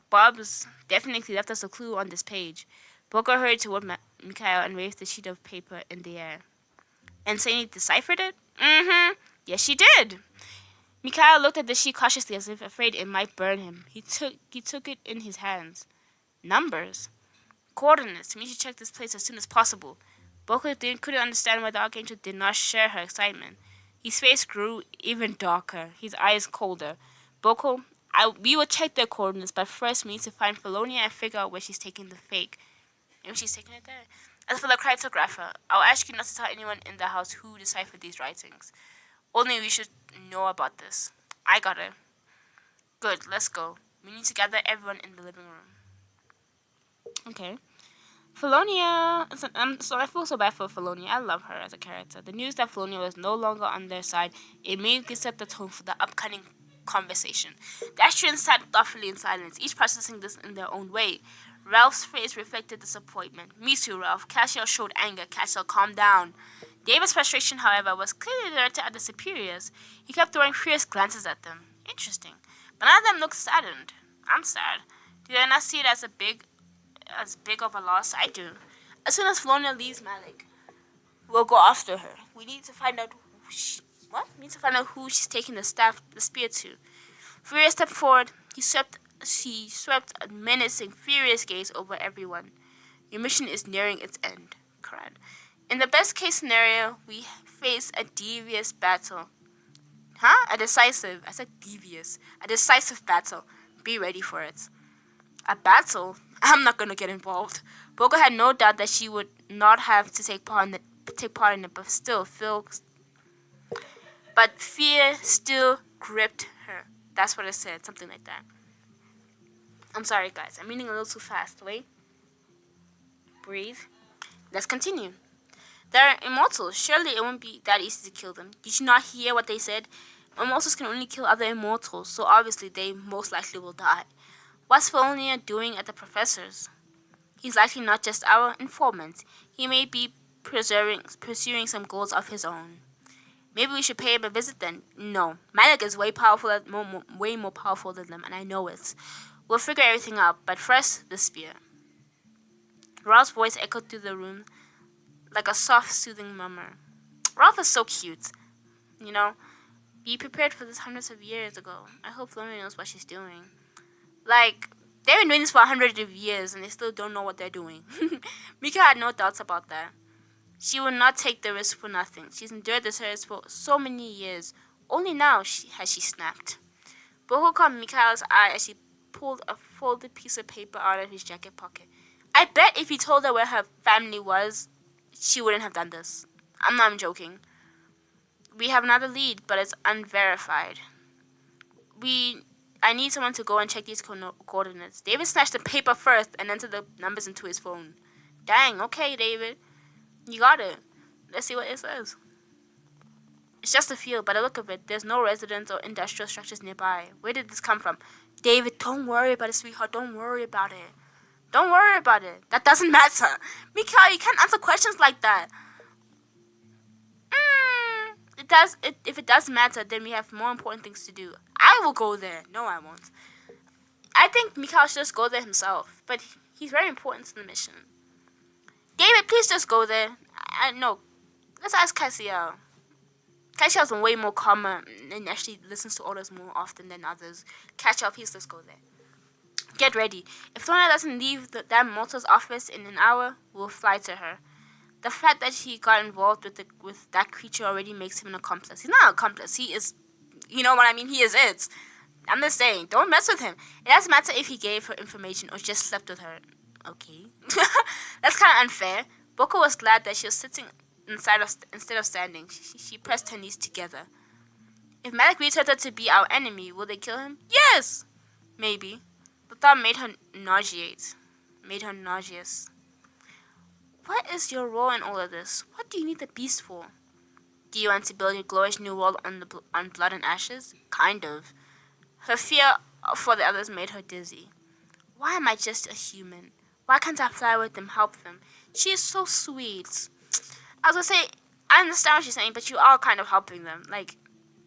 Bob's definitely left us a clue on this page. Boko hurried toward Mikhail and waved the sheet of paper in the air. And Sadie deciphered it? Mm-hmm. Yes, she did. Mikhail looked at the sheet cautiously as if afraid it might burn him. He took it in his hands. Numbers. Coordinates. We should check this place as soon as possible. Boko couldn't understand why the Archangel did not share her excitement. His face grew even darker, his eyes colder. Boko, we will check their coordinates, but first we need to find Felonia and figure out where she's taking the fake. Maybe she's taking it there. As for the cryptographer, I'll ask you not to tell anyone in the house who deciphered these writings. Only we should know about this. I got it. Good, let's go. We need to gather everyone in the living room. Okay. Felonia, so I feel so bad for Felonia. I love her as a character. The news that Felonia was no longer on their side immediately set the tone for the upcoming conversation. The Astrians sat thoughtfully in silence, each processing this in their own way. Ralph's face reflected disappointment. Me too, Ralph. Cassiel showed anger. Cassiel, calm down. David's frustration, however, was clearly directed at the superiors. He kept throwing fierce glances at them. Interesting. But none of them look saddened. I'm sad. Do they not see it as big of a loss? I do. As soon as Florina leaves Malik, we'll go after her. We need to find out We need to find out who she's taking the spear to. Furious stepped forward. She swept a menacing, furious gaze over everyone. Your mission is nearing its end, Karan. In the best case scenario, we face a devious battle. A decisive. I said devious. A decisive battle. Be ready for it. A battle? I'm not gonna get involved. Boko had no doubt that she would not have to take part in it, but fear still gripped her. That's what it said, something like that. I'm sorry, guys. I'm reading a little too fast. Wait. Breathe. Let's continue. They're immortals. Surely it won't be that easy to kill them. Did you not hear what they said? Immortals can only kill other immortals, so obviously they most likely will die. What's Felnia doing at the professor's? He's likely not just our informant. He may be pursuing some goals of his own. Maybe we should pay him a visit then. No, Malik is way more powerful than them, and I know it. We'll figure everything out, but first, the spear. Ralph's voice echoed through the room like a soft, soothing murmur. Ralph is so cute. You know, be prepared for this hundreds of years ago. I hope Lorna knows what she's doing. Like, they've been doing this for 100 of years, and they still don't know what they're doing. Mika had no doubts about that. She would not take the risk for nothing. She's endured this hurt for so many years. Only now has she snapped. Boko caught Mikhail's eye as she pulled a folded piece of paper out of his jacket pocket. I bet if he told her where her family was, she wouldn't have done this. I'm not joking. We have another lead, but it's unverified. I need someone to go and check these coordinates. David snatched the paper first and entered the numbers into his phone. Dang, okay, David. You got it. Let's see what it says. It's just a field. By the look of it, there's no residents or industrial structures nearby. Where did this come from? David, don't worry about it, sweetheart. Don't worry about it. Don't worry about it. That doesn't matter. Mikhail, you can't answer questions like that. If it does matter, then we have more important things to do. I will go there. No, I won't. I think Mikhail should just go there himself. But he's very important to the mission. David, please just go there. No. Let's ask Cassiel. Cassiel's way more calmer and actually listens to orders more often than others. Cassiel, please just go there. Get ready. If Thorna doesn't leave that mortal's office in an hour, we'll fly to her. The fact that he got involved with that creature already makes him an accomplice. He's not an accomplice. He is, you know what I mean? He is it. I'm just saying, don't mess with him. It doesn't matter if he gave her information or just slept with her. Okay. That's kind of unfair. Boko was glad that she was sitting instead of standing. She pressed her knees together. If Malik returned her to be our enemy, will they kill him? Yes! Maybe. The thought made her nauseous. What is your role in all of this? What do you need the beast for? Do you want to build your glorious new world on blood and ashes? Kind of. Her fear for the others made her dizzy. Why am I just a human? Why can't I fly with them, help them? She is so sweet. I was gonna say, I understand what she's saying, but you are kind of helping them. Like,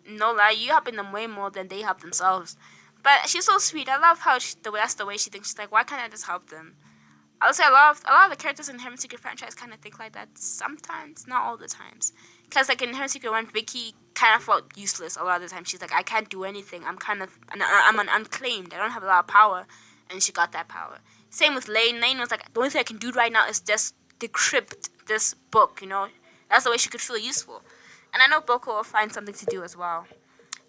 no lie, you're helping them way more than they help themselves. But she's so sweet. I love how that's the way she thinks. She's like, why can't I just help them? I would say a lot of the characters in Herman Secret franchise kind of think like that sometimes, not all the times. Because like in Herman Secret 1, Vicky kind of felt useless a lot of the time. She's like, I can't do anything. I'm an unclaimed. I don't have a lot of power. And she got that power. Same with Lane. Lane was like, the only thing I can do right now is just decrypt this book, you know. That's the way she could feel useful. And I know Boko will find something to do as well.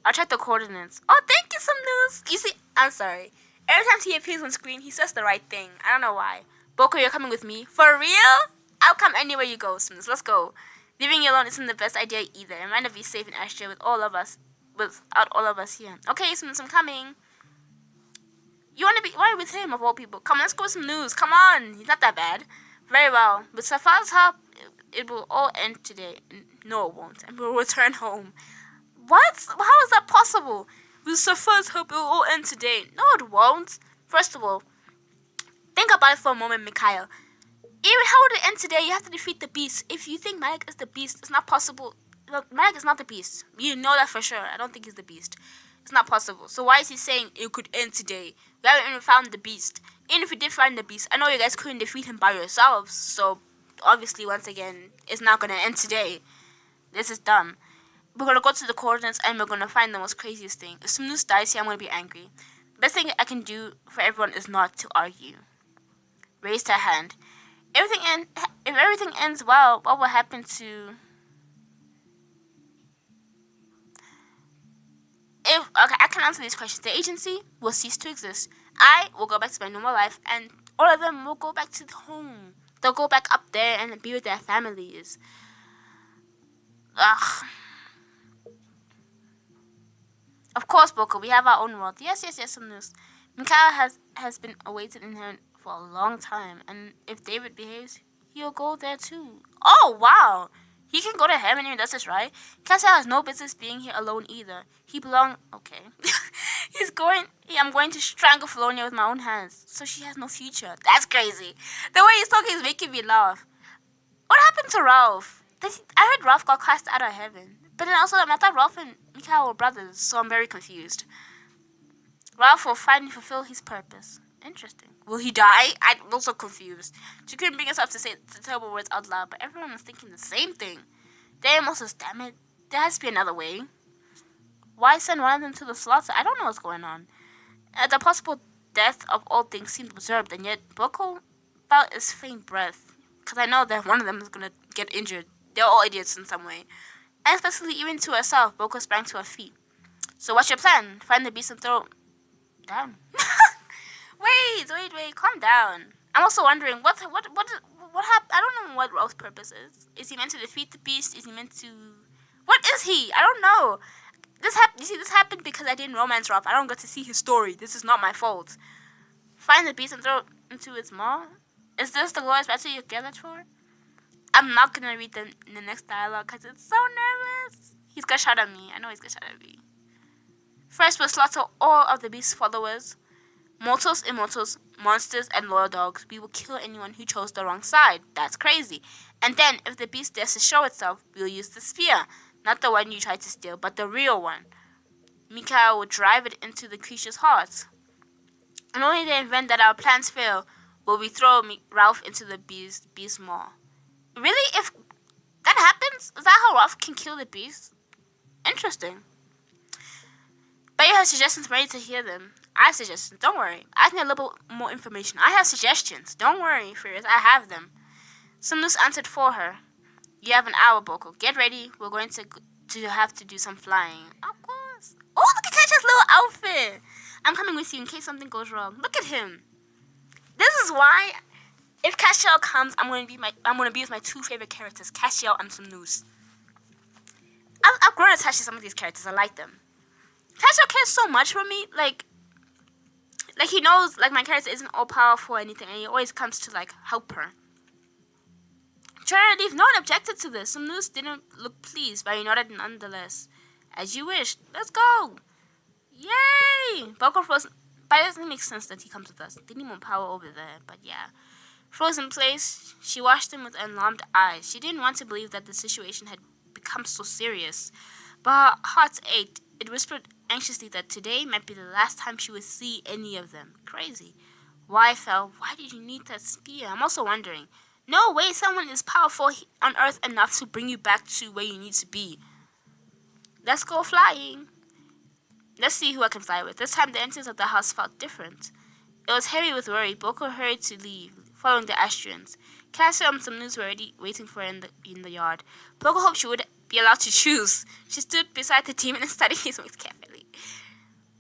I'll check the coordinates. Oh, thank you, some news. You see, I'm sorry. Every time he appears on screen, he says the right thing. I don't know why. Boko, you're coming with me? For real? I'll come anywhere you go, Smith. Let's go. Leaving you alone isn't the best idea either. It might not be safe in Astrea without all of us here. Okay, Smith, I'm coming. You want to be... Why with him, of all people? Come, let's go with some news. Come on. He's not that bad. Very well. With Safar's help, it will all end today. No, it won't. And we'll return home. What? How is that possible? With Safar's help, it will all end today. No, it won't. First of all, think about it for a moment, Mikhail. Even how would it end today? You have to defeat the beast. If you think Malik is the beast, it's not possible. Look, Malik is not the beast. You know that for sure. I don't think he's the beast. It's not possible. So why is he saying it could end today? We haven't even found the beast. Even if we did find the beast, I know you guys couldn't defeat him by yourselves. So obviously, once again, it's not gonna end today. This is dumb. We're gonna go to the coordinates and we're gonna find the most craziest thing. If some news dies here, I'm gonna be angry. Best thing I can do for everyone is not to argue. Raised her hand. If everything ends well, what will happen to? Okay, I can answer these questions. The agency will cease to exist. I will go back to my normal life, and all of them will go back to home. They'll go back up there and be with their families. Ugh. Of course, Boko, we have our own world. Yes, some news. Mikhail has been awaited in heaven for a long time, and if David behaves, he'll go there too. Oh, wow! He can go to heaven and does this, right? Cassiel has no business being here alone either. He belongs... Okay. I'm going to strangle Felonia with my own hands, so she has no future. That's crazy. The way he's talking is making me laugh. What happened to Ralph? I heard Ralph got cast out of heaven. But then also, I thought Ralph and Mikhail were brothers, so I'm very confused. Ralph will finally fulfill his purpose. Interesting. Will he die? I'm also confused. She couldn't bring herself to say the terrible words out loud, but everyone was thinking the same thing. Damn, also, damn it. There has to be another way. Why send one of them to the slaughter? I don't know what's going on. The possible death of all things seemed observed, and yet Boko felt his faint breath. Because I know that one of them is going to get injured. They're all idiots in some way. And especially even to herself, Boko sprang to her feet. So what's your plan? Find the beast and throw... Down. Wait, calm down. I'm also wondering, what happened? I don't know what Ralph's purpose is. Is he meant to defeat the beast? Is he meant to... What is he? I don't know. This happened because I didn't romance Ralph. I don't get to see his story. This is not my fault. Find the beast and throw it into its maw? Is this the glorious battle you gathered for? I'm not gonna read the next dialogue because it's so nervous. He's gonna shout at me. I know he's gonna shout at me. First, we'll slaughter all of the beast's followers. Mortals, immortals, monsters, and loyal dogs. We will kill anyone who chose the wrong side. That's crazy. And then, if the beast dares to show itself, we'll use the spear. Not the one you tried to steal, but the real one. Mikhail will drive it into the creature's heart. And only in the event that our plans fail, will we throw Ralph into the beast's maw. Really? If that happens? Is that how Ralph can kill the beast? Interesting. But you have suggestions, ready to hear them. I have suggestions, don't worry. I need a little bit more information. I have suggestions, don't worry, Furious, I have them. Samnus answered for her. You have an hour, Boko. Get ready, we're going to have to do some flying. Of course. Oh, look at Kacha's little outfit. I'm coming with you in case something goes wrong. Look at him. This is why, if Castiel comes, I'm gonna be with my two favorite characters, Castiel and Samnus. I've grown attached to some of these characters. I like them. Castiel cares so much for me, like he knows, like, my character isn't all powerful or anything, and he always comes to, like, help her. Try to leave. No one objected to this. Some news didn't look pleased, but he nodded nonetheless. As you wished. Let's go. Yay! Boko froze. But it doesn't make sense that he comes with us. They need more power over there, but yeah. Frozen in place, she watched him with alarmed eyes. She didn't want to believe that the situation had become so serious. But her heart ached. It whispered anxiously that today might be the last time she would see any of them. Crazy. Why, Fel? Why did you need that spear? I'm also wondering. No way someone is powerful on Earth enough to bring you back to where you need to be. Let's go flying. Let's see who I can fly with. This time the entrance of the house felt different. It was heavy with worry. Boko hurried to leave, following the Astrians. Cassia and some news were already waiting for her in the yard. Boko hoped she would be allowed to choose. She stood beside the demon and studied his wings carefully.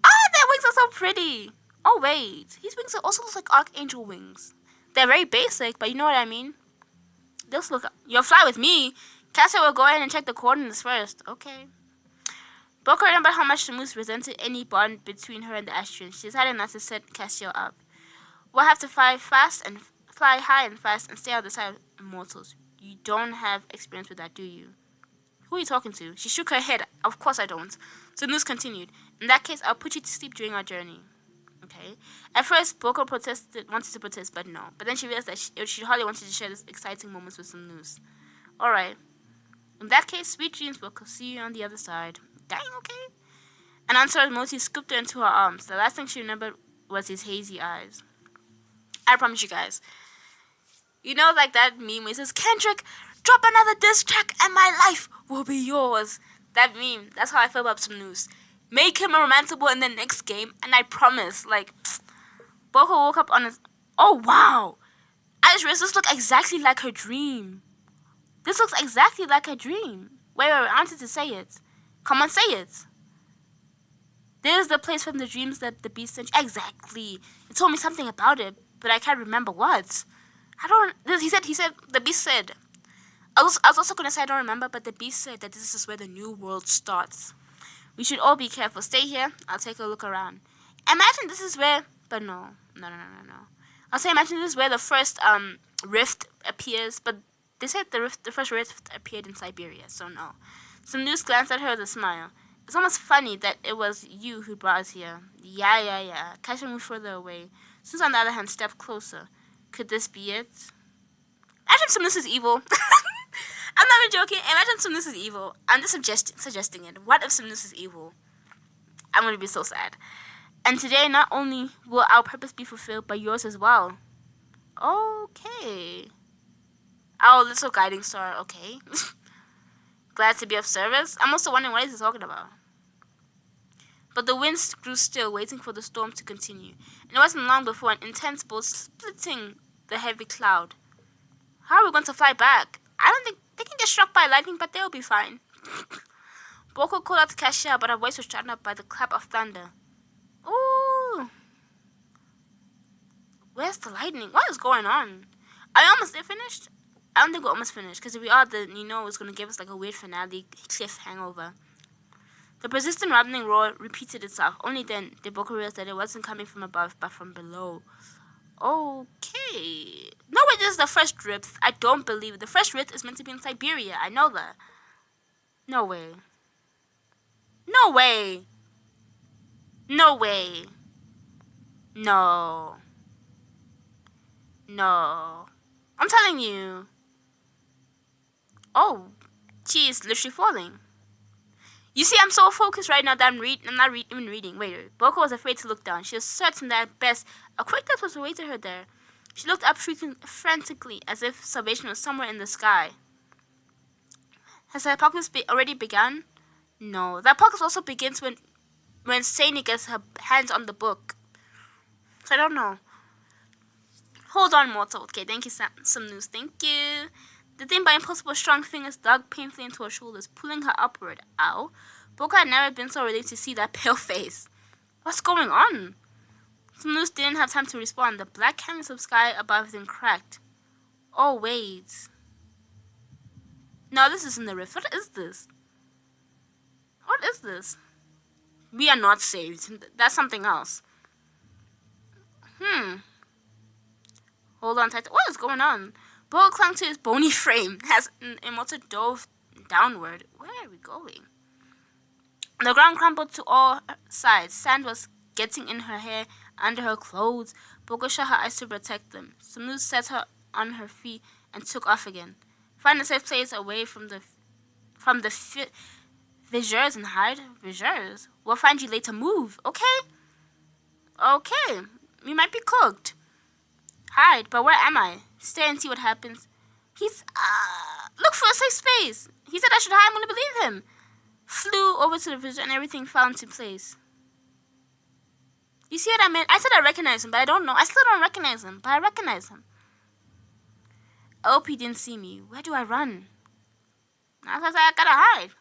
Ah, their wings are so pretty. Oh, wait. His wings also look like archangel wings. They're very basic, but you know what I mean. Those look... You'll fly with me. Cassia will go ahead and check the coordinates first. Okay. Boko remembered how much the moose resented any bond between her and the Astrians. She decided not to set Cassio up. We'll have to fly high and fast and stay out of the sight of mortals. You don't have experience with that, do you? Who are you talking to? She shook her head. Of course I don't. So Moose continued. In that case, I'll put you to sleep during our journey. Okay. At first, Boko wanted to protest, but no. But then she realized that she hardly wanted to share this exciting moments with some news. Alright. In that case, sweet dreams, Boko. See you on the other side. Dang, okay. An answered emoji scooped her into her arms. The last thing she remembered was his hazy eyes. I promise you guys. You know, like that meme where it says, Kendrick, drop another diss track and my life will be yours. That meme, that's how I feel about some news. Make him a romanceable in the next game, and I promise, like, Boko woke up on his... Oh, wow. I just realized this looks exactly like her dream. This looks exactly like her dream. Wait, I wanted to say it. Come on, say it. This is the place from the dreams that the beast sent. Exactly. It told me something about it, but I can't remember what. He said, the beast said. I was also going to say I don't remember, but the beast said that this is where the new world starts. We should all be careful. Stay here. I'll take a look around. Imagine this is where... But no. I'll say imagine this is where the first rift appears, but they said the first rift appeared in Siberia, so no. Some news glanced at her with a smile. It's almost funny that it was you who brought us here. Yeah. Kasha moved further away. Susan, on the other hand, stepped closer. Could this be it? Imagine some this is evil. I'm not even joking. Imagine some this is evil. I'm just suggesting it. What if some this is evil? I'm going to be so sad. And today, not only will our purpose be fulfilled, but yours as well. Okay. Our little guiding star, okay. Glad to be of service. I'm also wondering what he's talking about. But the wind grew still, waiting for the storm to continue. And it wasn't long before an intense bolt splitting the heavy cloud. How are we going to fly back? I don't think they can get struck by lightning, but they'll be fine. Boko called out to Kasha, but her voice was drowned out by the clap of thunder. Ooh. Where's the lightning? What is going on? Are we almost finished? I don't think we're almost finished, because if we are, then it's going to give us like a weird finale cliff hangover. The persistent rumbling roar repeated itself. Only then did Boko realize that it wasn't coming from above, but from below. Okay. No way, this is the first rift. I don't believe it. The first rift is meant to be in Siberia. I know that. No way. No way. No way. No. I'm telling you. Oh, she is literally falling. You see, I'm so focused right now that I'm not even reading. Wait. Boko was afraid to look down. She was certain that at best, a quick death was awaiting her there. She looked up, shrieking frantically, as if salvation was somewhere in the sky. Has the apocalypse already begun? No. The apocalypse also begins when Saini gets her hands on the book. So I don't know. Hold on, mortal. Okay, thank you, some news. Thank you. The thing by impossible strong fingers dug painfully into her shoulders, pulling her upward. Ow. Boko had never been so relieved to see that pale face. What's going on? Some news didn't have time to respond. The black canvas of sky above them cracked. Oh, wait. No, this isn't the rift. What is this? What is this? We are not saved. That's something else. Hold on tight. What is going on? Bo clung to his bony frame as Immortal dove downward. Where are we going? The ground crumbled to all sides. Sand was getting in her hair, under her clothes. Boko shut her eyes to protect them. Samuz set her on her feet and took off again. Find a safe place away from the fissures and hide. Fissures? We'll find you later. Move, okay? Okay. We might be cooked. Hide, but where am I? Stay and see what happens. Look for a safe space. He said I should hide. I'm gonna believe him. Flew over to the fissure and everything fell into place. You see what I meant? I said I recognize him, but I don't know. I still don't recognize him, but I recognize him. I hope he didn't see me. Where do I run? I gotta hide.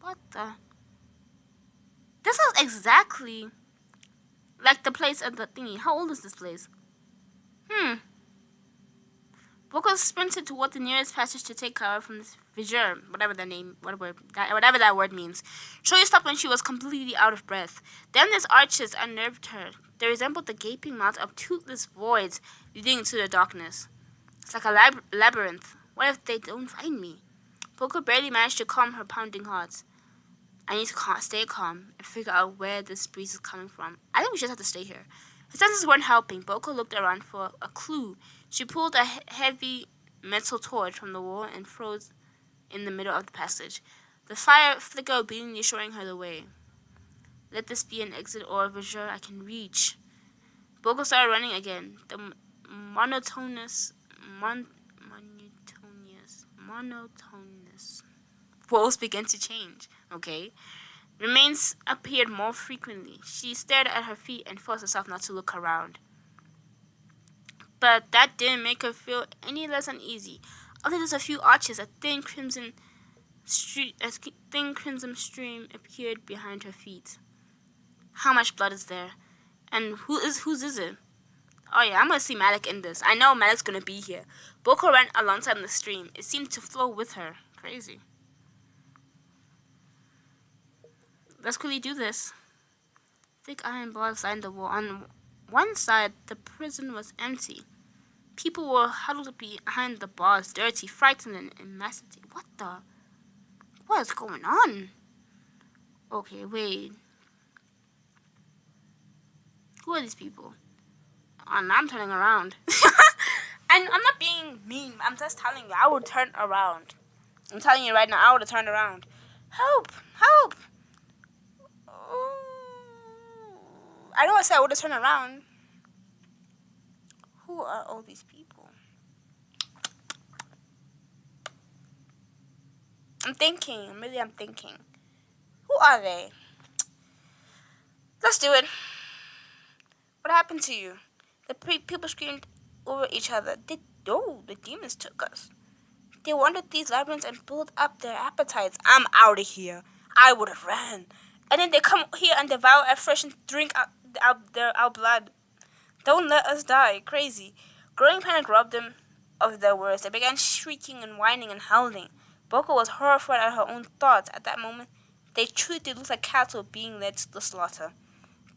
What the? This is exactly like the place at the thingy. How old is this place? Boko sprinted toward the nearest passage to take cover from this fissure, whatever that word means. Shoyu stopped when she was completely out of breath. The endless arches unnerved her. They resembled the gaping mouth of toothless voids leading into the darkness. It's like a labyrinth. What if they don't find me? Boko barely managed to calm her pounding heart. I need to stay calm and figure out where this breeze is coming from. I think we just have to stay here. Her senses weren't helping. Boko looked around for a clue. She pulled a heavy metal torch from the wall and froze in the middle of the passage. The fire flickered obediently, showing her the way. Let this be an exit or a visual I can reach. Boko started running again. The monotonous walls began to change. Okay. Remains appeared more frequently. She stared at her feet and forced herself not to look around. But that didn't make her feel any less uneasy. After just a few arches, a thin crimson stream appeared behind her feet. How much blood is there? And whose is it? Oh yeah, I'm gonna see Malik in this. I know Malik's gonna be here. Boko ran alongside the stream. It seemed to flow with her. Crazy. Let's quickly do this. Thick iron bars lined the wall. On one side, the prison was empty. People were huddled behind the bars, dirty, frightened, and emaciated. What is going on? Okay, wait. Who are these people? Oh, now I'm turning around. And I'm not being mean. I'm just telling you, I would turn around. I'm telling you right now, I would have turned around. Help! Help! I know I said I would have turned around. Who are all these people? I'm thinking. I'm thinking. Who are they? Let's do it. What happened to you? The people screamed over each other. The demons took us. They wandered these labyrinths and built up their appetites. I'm out of here. I would have ran. And then they come here and devour our flesh and drink our blood. Don't let us die. Crazy. Growing panic robbed them of their words. They began shrieking and whining and howling. Boko was horrified at her own thoughts. At that moment, they truly did look like cattle being led to the slaughter.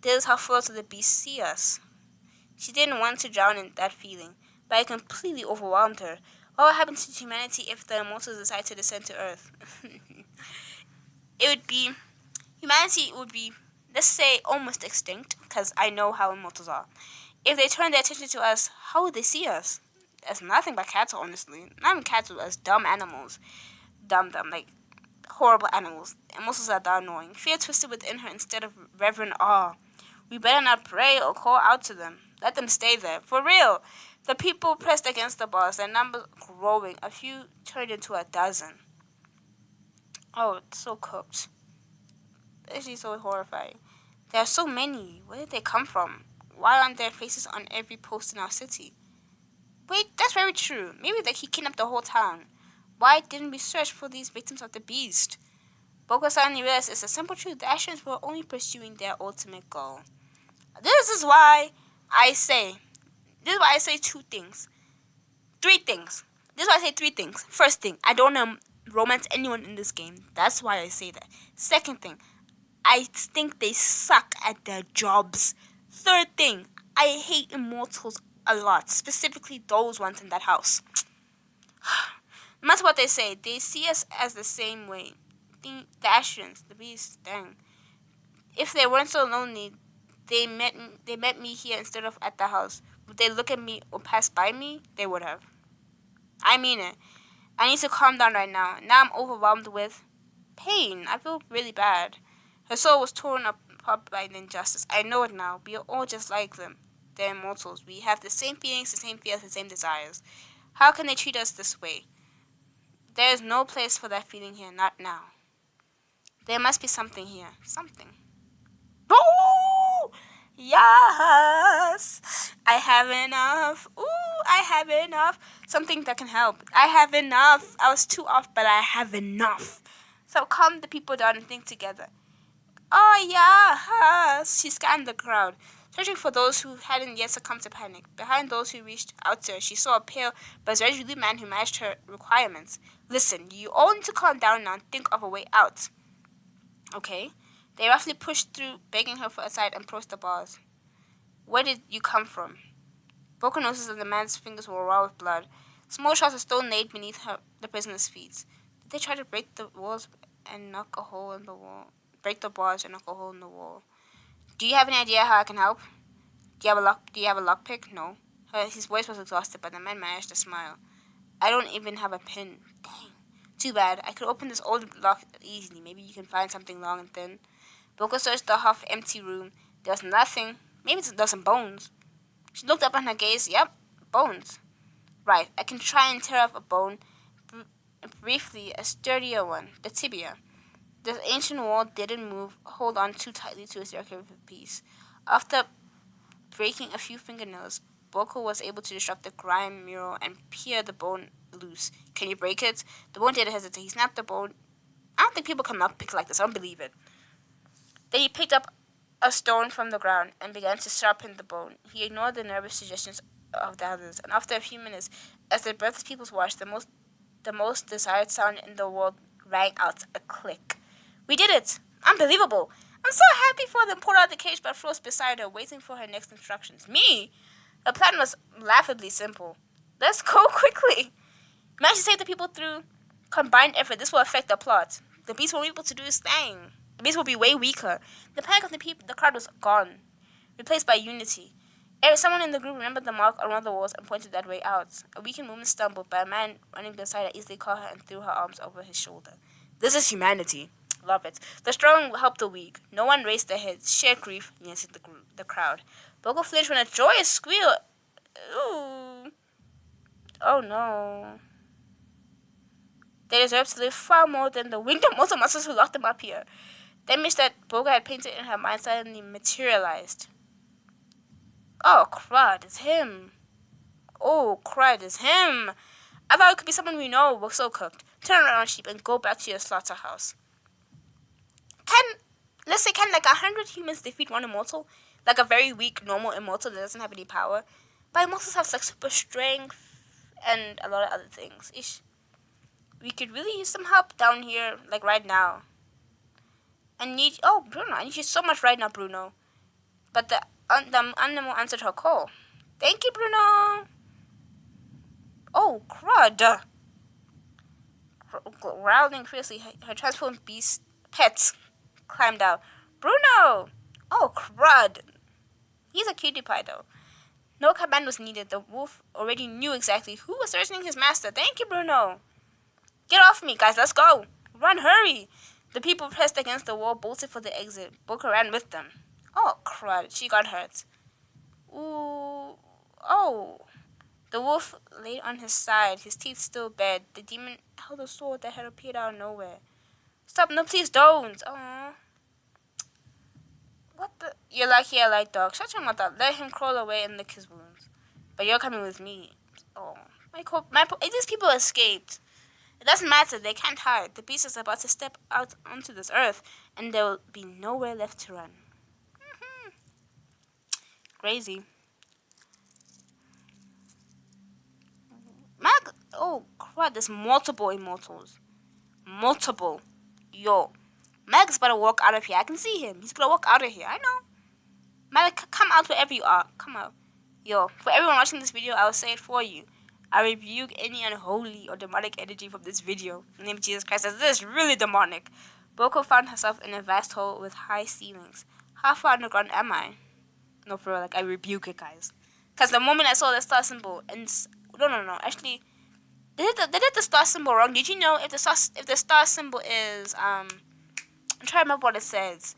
This is how foes of the beast see us. She didn't want to drown in that feeling, but it completely overwhelmed her. What would happen to humanity if the immortals decided to descend to Earth? Humanity would be, let's say, almost extinct, because I know how immortals are. If they turned their attention to us, how would they see us? As nothing but cattle, honestly. Not even cattle, as dumb animals. Dumb, like horrible animals. Immortals are that annoying. Fear twisted within her instead of reverent awe. We better not pray or call out to them. Let them stay there. For real. The people pressed against the bars, their numbers growing. A few turned into a dozen. Oh, it's so cooked. This is so horrifying. There are so many. Where did they come from? Why aren't there faces on every post in our city? Wait, that's very true. Maybe he kidnapped the whole town. Why didn't we search for these victims of the beast? Boko suddenly realized it's a simple truth. The Astrians were only pursuing their ultimate goal. This is why I say two things. Three things. This is why I say three things. First thing, I don't romance anyone in this game. That's why I say that. Second thing, I think they suck at their jobs. Third thing, I hate immortals a lot. Specifically those ones in that house. No matter what they say, they see us as the same way. The Astrians, the beast, dang. If they weren't so lonely, they met me here instead of at the house. Would they look at me or pass by me? They would have. I mean it. I need to calm down right now. Now I'm overwhelmed with pain. I feel really bad. Her soul was torn apart by the injustice. I know it now. We are all just like them. They're immortals. We have the same feelings, the same fears, the same desires. How can they treat us this way? There is no place for that feeling here, not now. There must be something here. Something. Oh! Yes! I have enough. Ooh, I have enough. Something that can help. I have enough. I was too off, but I have enough. So calm the people down and think together. Oh, yes! She scanned the crowd, searching for those who hadn't yet succumbed to panic. Behind those who reached out to her, she saw a pale but resolute man who matched her requirements. Listen, you all need to calm down now and think of a way out. Okay? They roughly pushed through, begging her for a side and approached the bars. Where did you come from? Boko noticed that the man's fingers were raw with blood. Small shards of stone laid beneath the prisoner's feet. Did they try to break the walls and knock a hole in the wall? Break the bars and knock a hole in the wall. Do you have any idea how I can help? Do you have a lockpick? No. His voice was exhausted, but the man managed to smile. I don't even have a pin. Dang. Too bad. I could open this old lock easily. Maybe you can find something long and thin. Boko searched the half-empty room. There was nothing. Maybe there was some bones. She looked up on her gaze. Yep, bones. Right, I can try and tear off a bone. Briefly, a sturdier one, the tibia. The ancient wall didn't move, hold on too tightly to a circular piece. After breaking a few fingernails, Boko was able to disrupt the grime mural and peer the bone loose. Can you break it? The bone didn't hesitate. He snapped the bone. I don't think people can pick like this. I don't believe it. Then he picked up a stone from the ground and began to sharpen the bone. He ignored the nervous suggestions of the others, and after a few minutes, as the breathless people watched, the most desired sound in the world rang out, a click. We did it! Unbelievable! I'm so happy for them. Pulled out the cage but froze beside her, waiting for her next instructions. Me? The plan was laughably simple. Let's go quickly. Manage to save the people through combined effort. This will affect the plot. The beast won't be able to do his thing. The beast will be way weaker. The panic of the crowd was gone, replaced by unity. Someone in the group remembered the mark on one of the walls and pointed that way out. A weakened woman stumbled, but a man running beside her easily caught her and threw her arms over his shoulder. This is humanity. Love it. The strong helped the weak. No one raised their heads. Sheer grief answered the crowd. Boko flinched when a joyous squeal. Ooh. Oh no. They deserve to live far more than the winged immortal monsters who locked them up here. The image that Boko had painted in her mind suddenly materialized. Oh, crud, it's him. Oh, crud, it's him. I thought it could be someone we know. We're so cooked. Turn around, sheep, and go back to your slaughterhouse. Can like 100 humans defeat one immortal? Like a very weak, normal immortal that doesn't have any power? But immortals have like super strength and a lot of other things. We could really use some help down here, like right now. Bruno, I need you so much right now, Bruno. But the animal answered her call. Thank you, Bruno. Oh, crud. Growling fiercely, her transformed beast pets climbed out. Bruno! Oh, crud. He's a cutie pie, though. No command was needed. The wolf already knew exactly who was threatening his master. Thank you, Bruno. Get off me, guys. Let's go. Run, hurry. The people pressed against the wall, bolted for the exit. Boko ran with them. Oh, crud. She got hurt. Ooh. Oh. The wolf lay on his side, his teeth still bared. The demon held a sword that had appeared out of nowhere. Stop. No, please don't. Aww. What the? You're lucky I like dogs. Shut your mouth up. Let him crawl away and lick his wounds. But you're coming with me. Oh. These people escaped. It doesn't matter. They can't hide. The beast is about to step out onto this earth, and there will be nowhere left to run. Crazy. Oh, crap. There's multiple immortals. Multiple. Yo. Mag's about to walk out of here. I can see him. He's gonna walk out of here. I know. Mag, come out wherever you are. Come out. Yo, for everyone watching this video, I will say it for you. I rebuke any unholy or demonic energy from this video. In the name of Jesus Christ, as this is really demonic. Boko found herself in a vast hole with high ceilings. How far underground am I? No, for real, like, I rebuke it, guys. Because the moment I saw the star symbol, and no, actually, they did the star symbol wrong. Did you know if the star symbol is, I'm trying to remember what it says.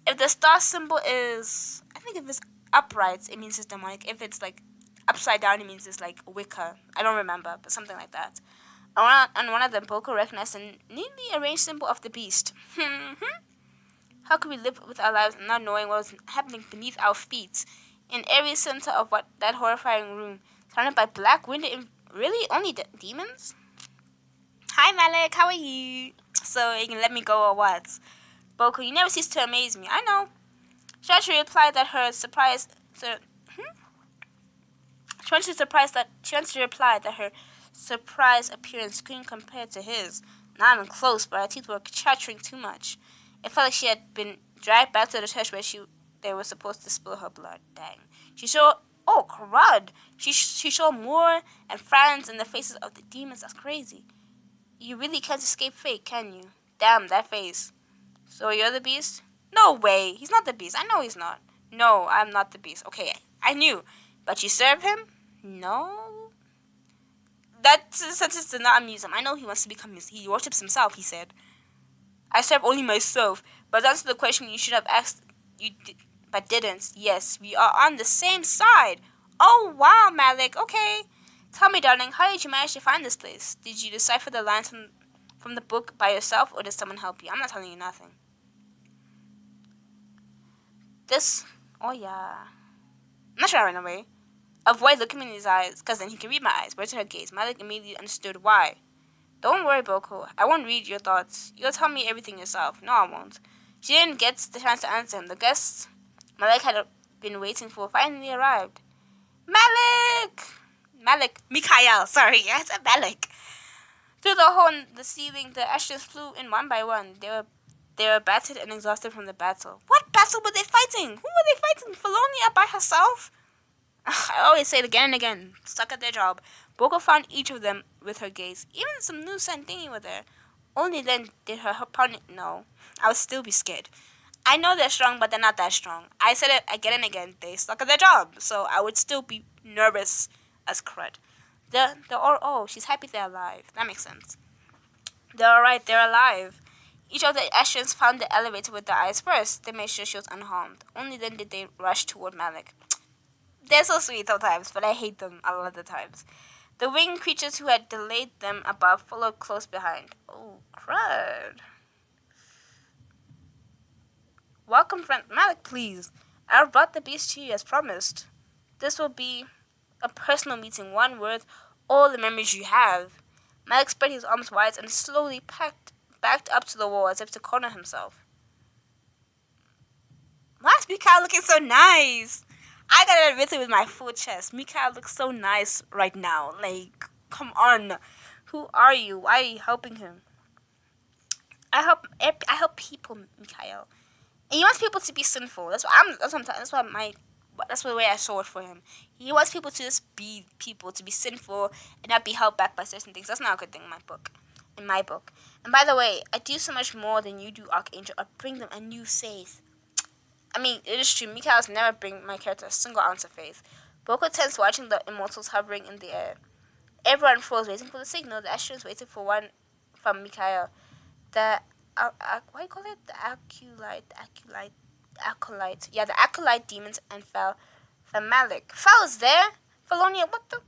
If the star symbol is, I think if it's upright, it means it's demonic. If it's, like, upside down, it means it's, like, Wicca. I don't remember, but something like that. On one of them, Boko recognized a neatly arranged symbol of the beast. How could we live with our lives not knowing what was happening beneath our feet? In every center of that horrifying room, surrounded by black winded really only demons? Hi Malik, how are you? So you can let me go or what? Boko, you never cease to amaze me. I know. She wants to reply that her surprise appearance couldn't compare to his. Not even close, but her teeth were chattering too much. It felt like she had been dragged back to the church where they were supposed to spill her blood. Dang. She saw, oh, crud. She saw more and frowns in the faces of the demons. That's crazy. You really can't escape fate, can you? Damn, that face. So you're the beast? No way. He's not the beast. I know he's not. No, I'm not the beast. Okay, I knew. But you serve him? No. That sentence did not amuse him. I know he wants to become he worships himself, he said. I serve only myself. But that's the question you should have asked, but didn't. Yes, we are on the same side. Oh, wow, Malik. Okay. Tell me, darling, how did you manage to find this place? Did you decipher the lines from the book by yourself, or did someone help you? I'm not telling you nothing. This... Oh, yeah. I'm not sure I ran away. Avoid looking me in his eyes, because then he can read my eyes. Where's her gaze? Malik immediately understood why. Don't worry, Boko. I won't read your thoughts. You'll tell me everything yourself. No, I won't. She didn't get the chance to answer him. The guest Malik had been waiting for finally arrived. Malik! Malik. Mikhail. Sorry, I said Malik. Through the hole in the ceiling, the ashes flew in one by one. They were battered and exhausted from the battle. What battle were they fighting? Who were they fighting? Felonia by herself? I always say it again and again. Stuck at their job. Boko found each of them with her gaze. Even some new Santini were there. Only then did her opponent know. I would still be scared. I know they're strong, but they're not that strong. I said it again and again. They stuck at their job, so I would still be nervous as crud. She's happy they're alive. That makes sense. They're alright, they're alive. Each of the Ashes found the elevator with their eyes first. They made sure she was unharmed. Only then did they rush toward Malik. They're so sweet sometimes, but I hate them a lot of the times. The winged creatures who had delayed them above followed close behind. Oh, crud. Welcome, friend Malik, please. I've brought the beast to you as promised. This will be a personal meeting, one worth all the memories you have. Malik spread his arms wide and slowly backed up to the wall as if to corner himself. Why is Mikhail looking so nice? I gotta admit it with my full chest. Mikhail looks so nice right now. Like, come on. Who are you? Why are you helping him? I help people, Mikhail. And he wants people to be sinful. That's the way I saw it for him. He wants people to just be people, to be sinful and not be held back by certain things. That's not a good thing in my book. And by the way, I do so much more than you do, Archangel. I bring them a new faith. I mean, it is true. Mikhail's never bring my character a single ounce of faith. Boko tends watching the immortals hovering in the air. Everyone froze, waiting for the signal. The Astrians waited for one from Mikhail. The what do you call it? The acolyte. Yeah, the acolyte demons and fell. The Malik. Fell is there? Felonia, what the?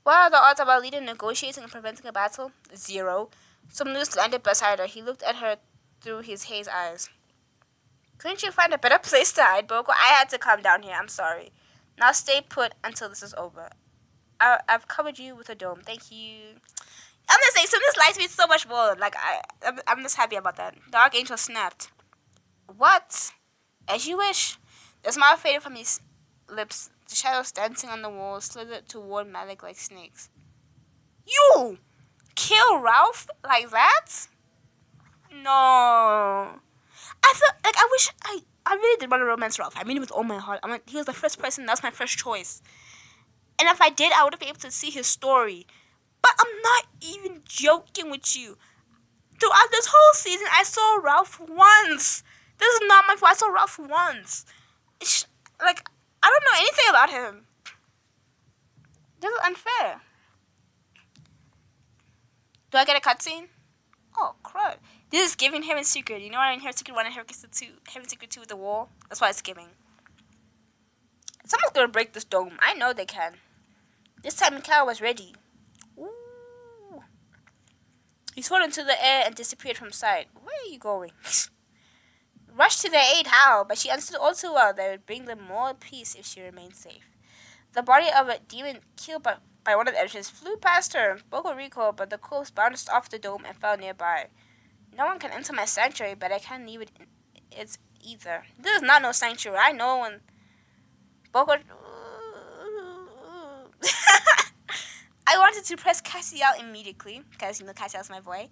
What are the odds of our leader negotiating and preventing a battle? 0. Some news landed beside her. He looked at her through his haze eyes. Couldn't you find a better place to hide, Boko? I had to come down here. I'm sorry. Now stay put until this is over. I've covered you with a dome. Thank you. I'm just saying, some of this lights me so much more. Like, I'm just happy about that. The Archangel snapped. What? As you wish. The smile faded from his lips. The shadows dancing on the wall slithered toward Malik like snakes. You! Kill Ralph like that? No. I feel like I really did want to romance Ralph. I mean it with all my heart. He was the first person. That was my first choice. And if I did, I would have been able to see his story. But I'm not even joking with you. Throughout this whole season, I saw Ralph once. This is not my fault. I saw Ralph once. Like, I don't know anything about him. This is unfair. Do I get a cutscene? Oh, crud. This is giving Heaven Secret. You know what in Heaven Secret 1 and Heaven Secret 2 with the wall? That's why it's giving. Someone's gonna break this dome. I know they can. This time Mikhail was ready. Ooh. He soared into the air and disappeared from sight. Where are you going? Rushed to their aid, how? But she understood all too well that it would bring them more peace if she remained safe. The body of a demon killed by one of the editors flew past her. Boko recoiled, but the corpse bounced off the dome and fell nearby. No one can enter my sanctuary, but I can't leave it either. This is not no sanctuary. I know when Boko... I wanted to press Cassiel immediately, because, you know, Cassiel's my boy.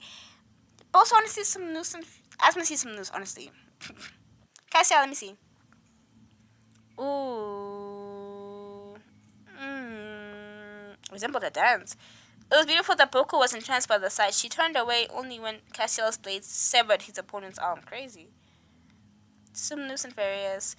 But also, I want to see some news. I just want to see some news, honestly. Cassiel, let me see. Ooh. Resembled a dance. It was beautiful that Boko was entranced by the sight. She turned away only when Cassiel's blade severed his opponent's arm. Crazy. Some news and furious,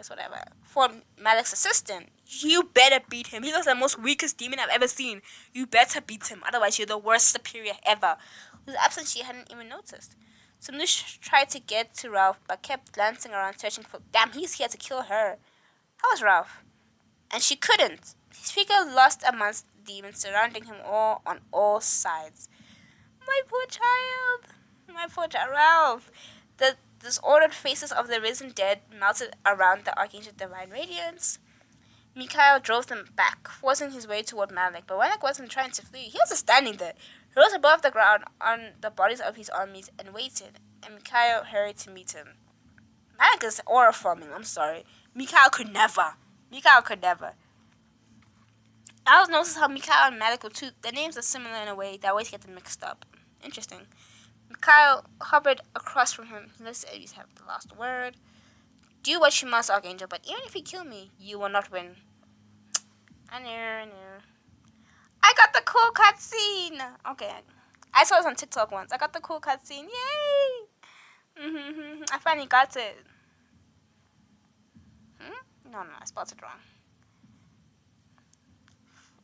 whatever. For Malik's assistant. You better beat him. He looks like the most weakest demon I've ever seen. You better beat him. Otherwise, you're the worst superior ever. Whose absence she hadn't even noticed. Samnush tried to get to Ralph, but kept glancing around searching for... Damn, he's here to kill her. How was Ralph? And she couldn't. His figure lost amongst the demons surrounding him all on all sides. My poor child. My poor child. Ralph. The disordered faces of the risen dead melted around the Archangel Divine Radiance. Mikhail drove them back, forcing his way toward Malik, but Malik wasn't trying to flee. He was just standing there. He rose above the ground on the bodies of his armies and waited, and Mikhail hurried to meet him. Malik is aura forming, I'm sorry. Mikhail could never. I always noticed how Mikhail and Malik were two. Their names are similar in a way that always get them mixed up. Interesting. Mikhail hovered across from him. Let's at least have the last word. Do what you must, Archangel, but even if you kill me, you will not win. I knew. I got the cool cutscene! Okay. I saw this on TikTok once. I got the cool cutscene. Yay! I finally got it. No, I spelled it wrong.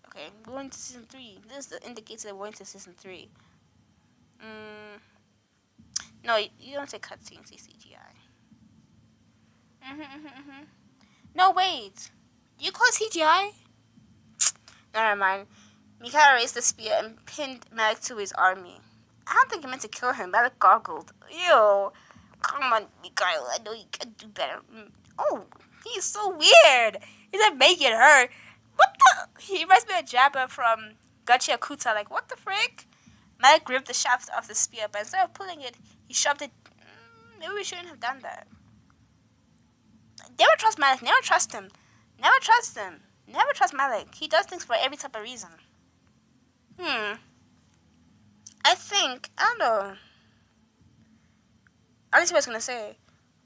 Okay, we're going to season 3. This is the indicator that we're going to season 3. No, you don't say cutscene, say CGI. No, wait. Do you call it CGI? Never mind. Mikhail raised the spear and pinned Malik to his army. I don't think he meant to kill him. Malik gargled. Ew. Come on, Mikhail. I know you can do better. Oh, he's so weird. He said make it hurt. What the? He reminds me of Jabba from Gotcha Kuta. Like, what the frick? Malik gripped the shaft of the spear, but instead of pulling it, he shoved it. Maybe we shouldn't have done that. Never trust Malik. Never trust him. Never trust him. Never trust Malik. He does things for every type of reason. I don't know. I don't see what I was going to say.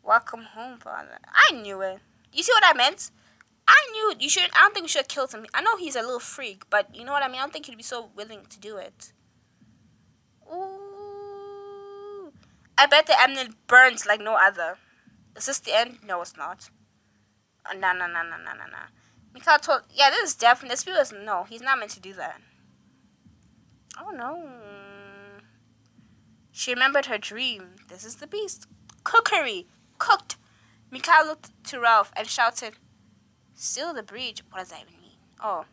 Welcome home, father. I knew it. You see what I meant? I knew you shouldn't. I don't think we should have killed him. I know he's a little freak, but you know what I mean? I don't think he'd be so willing to do it. Ooh. I bet the emerald burns like no other. Is this the end? No, it's not. No. Mikhail told... Yeah, this is definitely... This was... No, he's not meant to do that. Oh, no. She remembered her dream. This is the beast. Cookery. Cooked. Mikhail looked to Ralph and shouted, seal the breach. What does that even mean? Oh.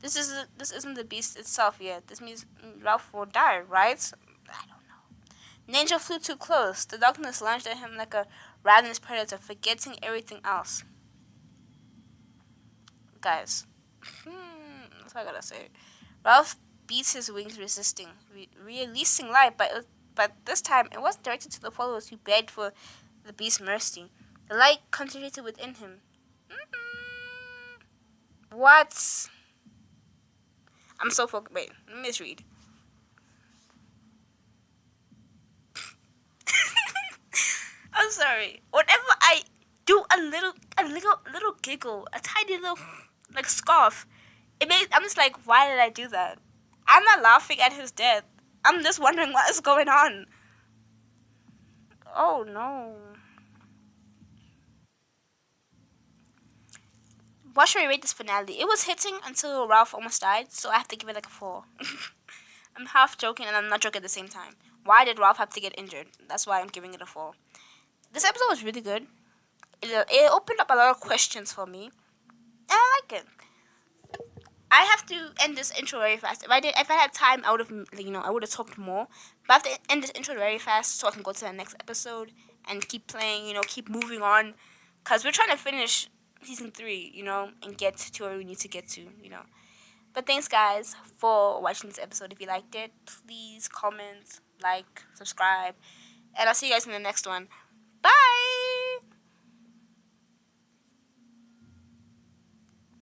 This isn't the beast itself yet. This means Ralph will die, right? I don't know. The angel flew too close. The darkness lunged at him like a ravenous predator, forgetting everything else. Guys. That's what I gotta say. Ralph beats his wings, resisting, releasing light, but this time it wasn't directed to the followers who begged for the beast's mercy. The light concentrated within him. What? I'm so focused. Wait, let me just read. I'm sorry. Whenever I do a little giggle, a tiny little like scoff, I'm just like, why did I do that? I'm not laughing at his death. I'm just wondering what is going on. Oh no. What should I rate this finale? It was hitting until Ralph almost died, so I have to give it like a 4. I'm half joking and I'm not joking at the same time. Why did Ralph have to get injured? That's why I'm giving it a 4. This episode was really good. It opened up a lot of questions for me, and I like it. I have to end this intro very fast. If I had time, I would have talked more. But I have to end this intro very fast so I can go to the next episode and keep playing. Keep moving on, cause we're trying to finish season 3. And get to where we need to get to. But thanks, guys, for watching this episode. If you liked it, please comment, like, subscribe, and I'll see you guys in the next one. Bye.